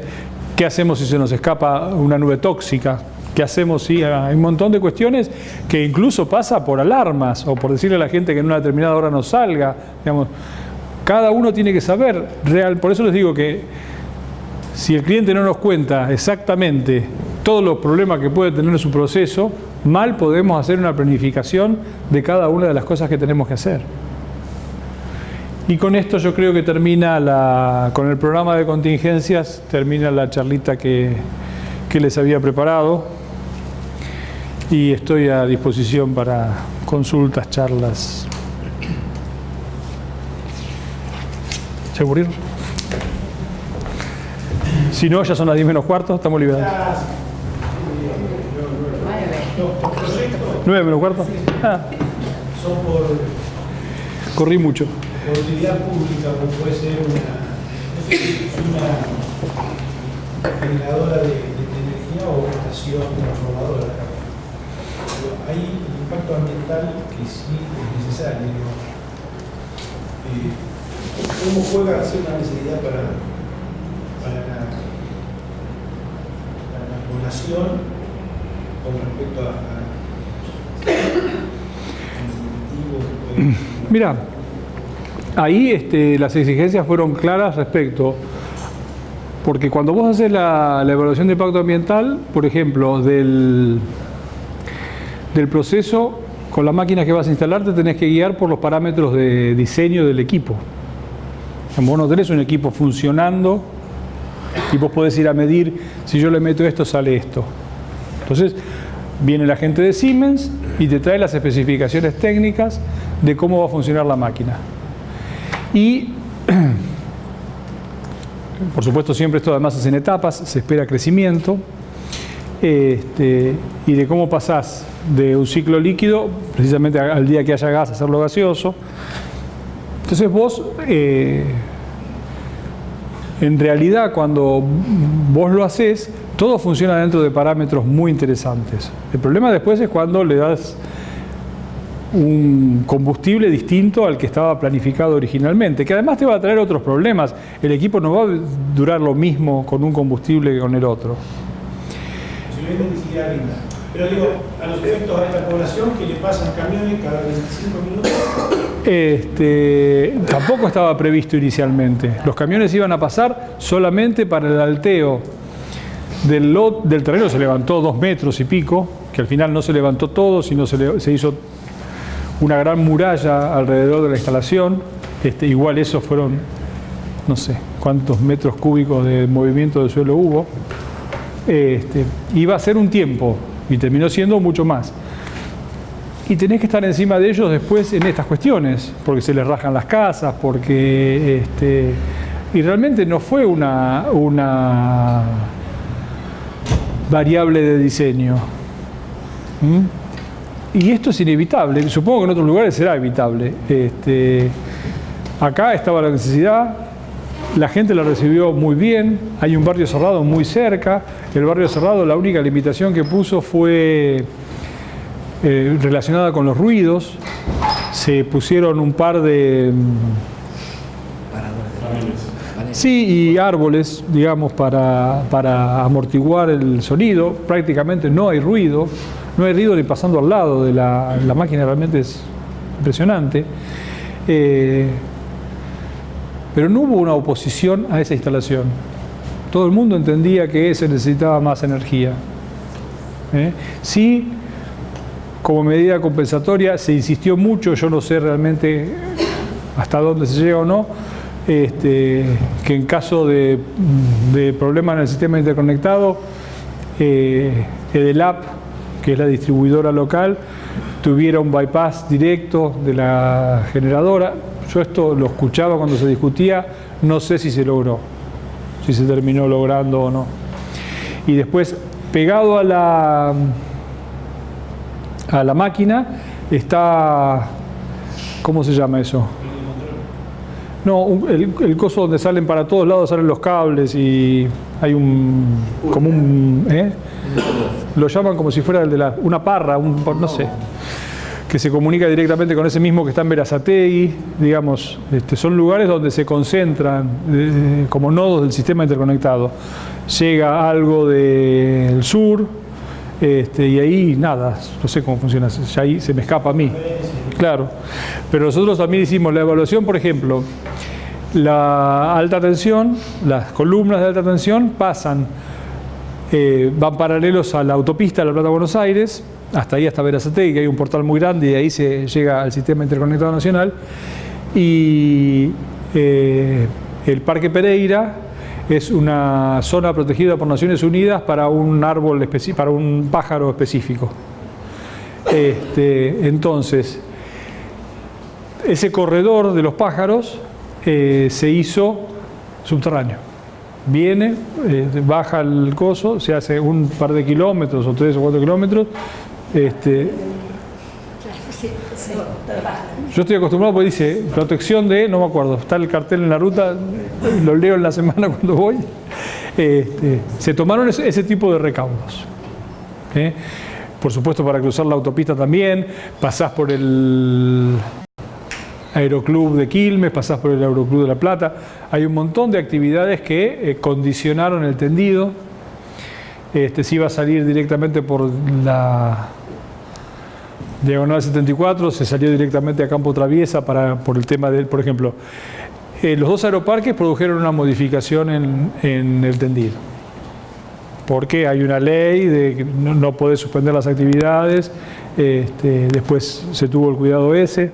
¿Qué hacemos si se nos escapa una nube tóxica? ¿Qué hacemos si hay un montón de cuestiones que incluso pasa por alarmas o por decirle a la gente que en una determinada hora no salga? Digamos, cada uno tiene que saber por eso les digo que si el cliente no nos cuenta exactamente todos los problemas que puede tener en su proceso, mal podemos hacer una planificación de cada una de las cosas que tenemos que hacer. Y con esto yo creo que termina con el programa de contingencias, termina la charlita que les había preparado. y estoy a disposición para consultas, charlas. ¿Se aburrieron? Si no, ya son las 10 menos cuarto, estamos liberados. Los proyectos 9 menos cuarto. Ah, son por corrí mucho. utilidad pública, como puede ser una generadora de energía o estación transformadora. Pero hay el impacto ambiental que sí es necesario. ¿Cómo juega a ser una necesidad para la población con respecto a Mira, ahí las exigencias fueron claras respecto, porque cuando vos haces la evaluación de impacto ambiental, por ejemplo, del proceso, con la máquina que vas a instalar te tenés que guiar por los parámetros de diseño del equipo. Vos no tenés un equipo funcionando y vos podés ir a medir, si yo le meto esto, sale esto. Entonces, viene la gente de Siemens y te trae las especificaciones técnicas de cómo va a funcionar la máquina. Y, por supuesto, siempre esto además es en etapas, se espera crecimiento, y de cómo pasás de un ciclo líquido, precisamente al día que haya gas, hacerlo gaseoso. Entonces vos, en realidad, cuando vos lo haces, todo funciona dentro de parámetros muy interesantes. El problema después es cuando le das un combustible distinto al que estaba planificado originalmente, que además te va a traer otros problemas. El equipo no va a durar lo mismo con un combustible que con el otro. Posiblemente ni siquiera rinda. Pero digo, a los efectos a esta población que le pasan camiones cada 25 minutos. Tampoco estaba previsto inicialmente. Los camiones iban a pasar solamente para el alteo del terreno. Se levantó 2 metros y pico, que al final no se levantó todo, sino se hizo una gran muralla alrededor de la instalación. Igual eso fueron, no sé cuántos metros cúbicos de movimiento del suelo hubo. Iba a ser un tiempo y terminó siendo mucho más. Y tenés que estar encima de ellos después en estas cuestiones, porque se les rajan las casas, porque y realmente no fue una variable de diseño. Y esto es inevitable, supongo que en otros lugares será evitable. Acá estaba la necesidad, la gente la recibió muy bien, hay un barrio cerrado muy cerca. El barrio cerrado, la única limitación que puso fue relacionada con los ruidos. Se pusieron un par de sí, y árboles, digamos, para amortiguar el sonido. Prácticamente no hay ruido. No hay ruido ni pasando al lado de la máquina, realmente es impresionante. Pero no hubo una oposición a esa instalación. Todo el mundo entendía que se necesitaba más energía. Sí, como medida compensatoria se insistió mucho, yo no sé realmente hasta dónde se llega o no, que en caso de problemas en el sistema interconectado, EDELAP, que es la distribuidora local, tuviera un bypass directo de la generadora. Yo esto lo escuchaba cuando se discutía, no sé si se logró, si se terminó logrando o no. Y después, pegado a la máquina, está, ¿cómo se llama eso? No, el coso donde salen para todos lados, salen los cables y hay como un, lo llaman como si fuera el de una parra, no sé, que se comunica directamente con ese mismo que está en Berazategui, digamos. Son lugares donde se concentran como nodos del sistema interconectado. Llega algo del sur, y ahí nada, no sé cómo funciona, ya ahí se me escapa a mí. Claro, pero nosotros también hicimos la evaluación, por ejemplo, la alta tensión, las columnas de alta tensión pasan, van paralelos a la autopista de La Plata a Buenos Aires, hasta ahí, hasta Berazategui, que hay un portal muy grande y de ahí se llega al sistema interconectado nacional. Y el Parque Pereira es una zona protegida por Naciones Unidas para un árbol para un pájaro específico. Entonces, ese corredor de los pájaros se hizo subterráneo. Viene, baja el coso, se hace un par de kilómetros o 3 o 4 kilómetros. Yo estoy acostumbrado porque dice protección de, no me acuerdo, está el cartel en la ruta, lo leo en la semana cuando voy. Se tomaron ese tipo de recaudos. Por supuesto, para cruzar la autopista también, pasás por el Aeroclub de Quilmes, pasás por el Aeroclub de La Plata. Hay un montón de actividades que condicionaron el tendido. Se iba a salir directamente por la Diagonal 74, se salió directamente a Campo Traviesa por el tema de, por ejemplo, los dos aeroparques produjeron una modificación en el tendido. Porque hay una ley de que no podés suspender las actividades, después se tuvo el cuidado ese.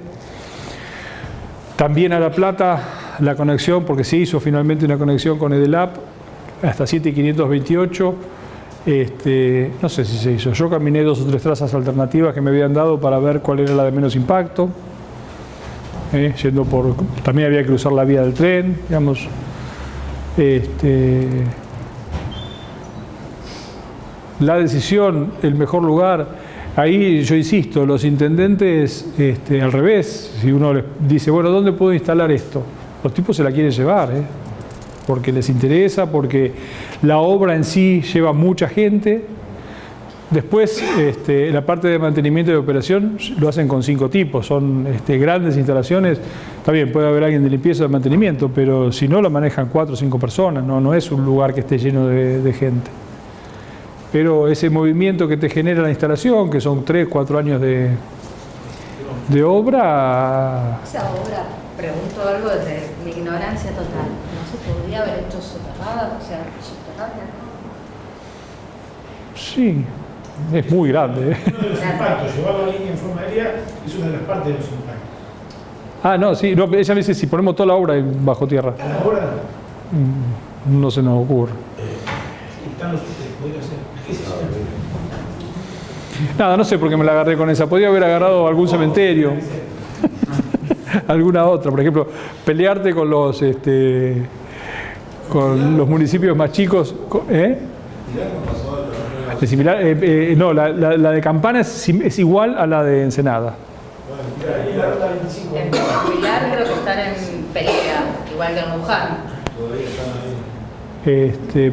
También a La Plata la conexión, porque se hizo finalmente una conexión con Edelap hasta 7528. No sé si se hizo. Yo caminé 2 o 3 trazas alternativas que me habían dado para ver cuál era la de menos impacto. También había que usar la vía del tren, digamos. La decisión, el mejor lugar. Ahí yo insisto, los intendentes, al revés, si uno les dice, bueno, ¿dónde puedo instalar esto? Los tipos se la quieren llevar, porque les interesa, porque la obra en sí lleva mucha gente. Después, la parte de mantenimiento y de operación lo hacen con 5 tipos, son grandes instalaciones. Está bien, puede haber alguien de limpieza o de mantenimiento, pero si no, lo manejan 4 o 5 personas, no es un lugar que esté lleno de gente. Pero ese movimiento que te genera la instalación, que son 3 o 4 años de obra... Esa obra, pregunto algo desde mi ignorancia total, ¿no se podría haber hecho soterrada? O sea, subterránea. Sí, es muy grande. Uno de los impactos, llevar la línea en forma aérea es una de las partes de los impactos. Ah, no, sí, no, ella me dice si ponemos toda la obra bajo tierra. ¿A la obra? No se nos ocurre. Están los ustedes, podría ser. ¿Qué se llama? Nada, no sé por qué me la agarré con esa. Podría haber agarrado algún cementerio. Alguna otra. Por ejemplo, pelearte con los municipios más chicos. ¿Es similar? No, la de Campana es igual a la de Ensenada. En Pilar creo que están en pelea, igual que en Luján.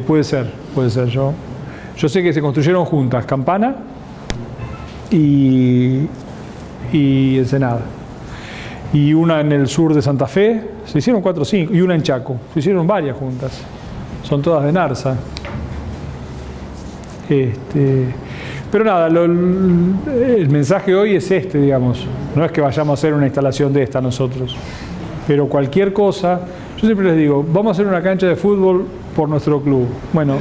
Puede ser. Yo sé que se construyeron juntas Campana y Ensenada. Y una en el sur de Santa Fe, se hicieron 4 o 5, y una en Chaco, se hicieron varias juntas. Son todas de Narsa. Pero nada, el mensaje hoy es digamos. No es que vayamos a hacer una instalación de esta nosotros. Pero cualquier cosa, yo siempre les digo, vamos a hacer una cancha de fútbol por nuestro club. Bueno,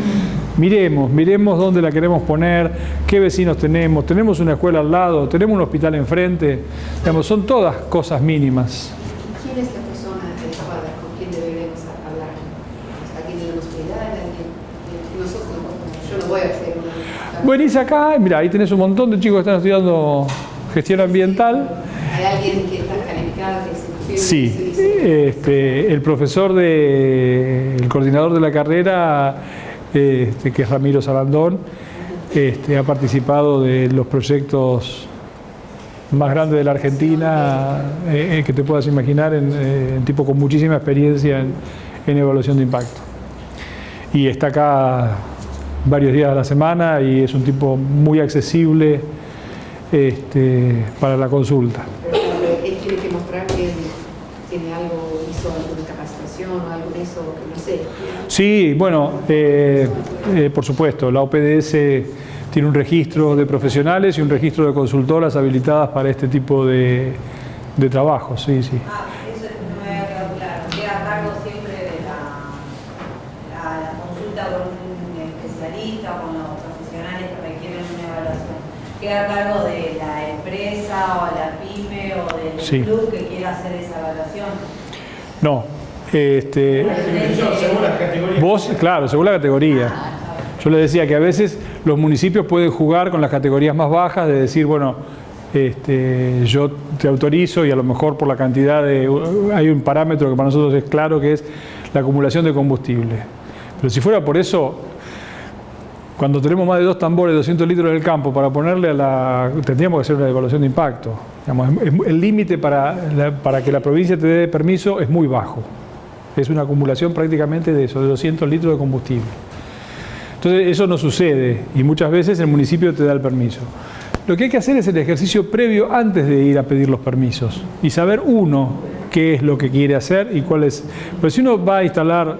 miremos dónde la queremos poner, qué vecinos tenemos una escuela al lado, tenemos un hospital enfrente. Digamos, son todas cosas mínimas. ¿Quién es la persona adecuada con quien deberíamos hablar? ¿Alguien de la hospital? Yo no voy a hacer una... Venís acá, mira, ahí tenés un montón de chicos que están estudiando gestión ambiental. ¿Hay alguien que está calificado que se Sí, el profesor el coordinador de la carrera, que es Ramiro Sarandón, ha participado de los proyectos más grandes de la Argentina que te puedas imaginar, en tipo con muchísima experiencia en evaluación de impacto. Y está acá varios días a la semana y es un tipo muy accesible para la consulta. Él tiene que mostrar que tiene algo, hizo alguna capacitación o algo de eso, que no sé. Sí, bueno, por supuesto, la OPDS tiene un registro de profesionales y un registro de consultoras habilitadas para este tipo de trabajos, sí. Eso no me había quedado claro. Queda a cargo siempre de la consulta con un especialista o con los profesionales que requieren una evaluación. Queda a cargo de la empresa o la pyme o del club que quiera hacer esa evaluación. No. Según las categorías. Vos, claro, según la categoría. Yo les decía que a veces los municipios pueden jugar con las categorías más bajas, de decir, bueno, yo te autorizo, y a lo mejor por la cantidad hay un parámetro que para nosotros es claro, que es la acumulación de combustible. Pero si fuera por eso, cuando tenemos más de 2 tambores de 200 litros en el campo, para ponerle tendríamos que hacer una evaluación de impacto. Digamos, el límite para que la provincia te dé permiso es muy bajo. Es una acumulación prácticamente de eso, de 200 litros de combustible. Entonces eso no sucede y muchas veces el municipio te da el permiso. Lo que hay que hacer es el ejercicio previo antes de ir a pedir los permisos y saber uno qué es lo que quiere hacer y cuál es. Pero si uno va a instalar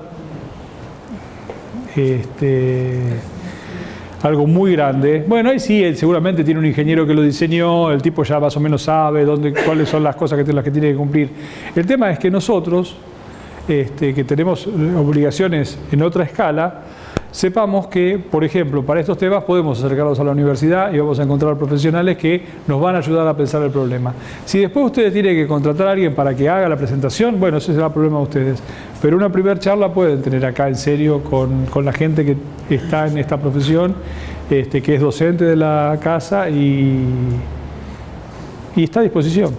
algo muy grande, bueno, ahí sí, seguramente tiene un ingeniero que lo diseñó, el tipo ya más o menos sabe cuáles son las cosas las que tiene que cumplir. El tema es que nosotros, que tenemos obligaciones en otra escala, sepamos que, por ejemplo, para estos temas podemos acercarlos a la universidad y vamos a encontrar profesionales que nos van a ayudar a pensar el problema. Si después ustedes tienen que contratar a alguien para que haga la presentación, bueno, ese será el problema de ustedes. Pero una primera charla pueden tener acá en serio con la gente que está en esta profesión, que es docente de la casa y está a disposición.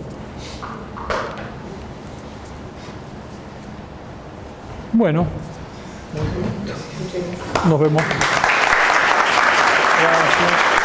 Bueno. Nos vemos. Gracias.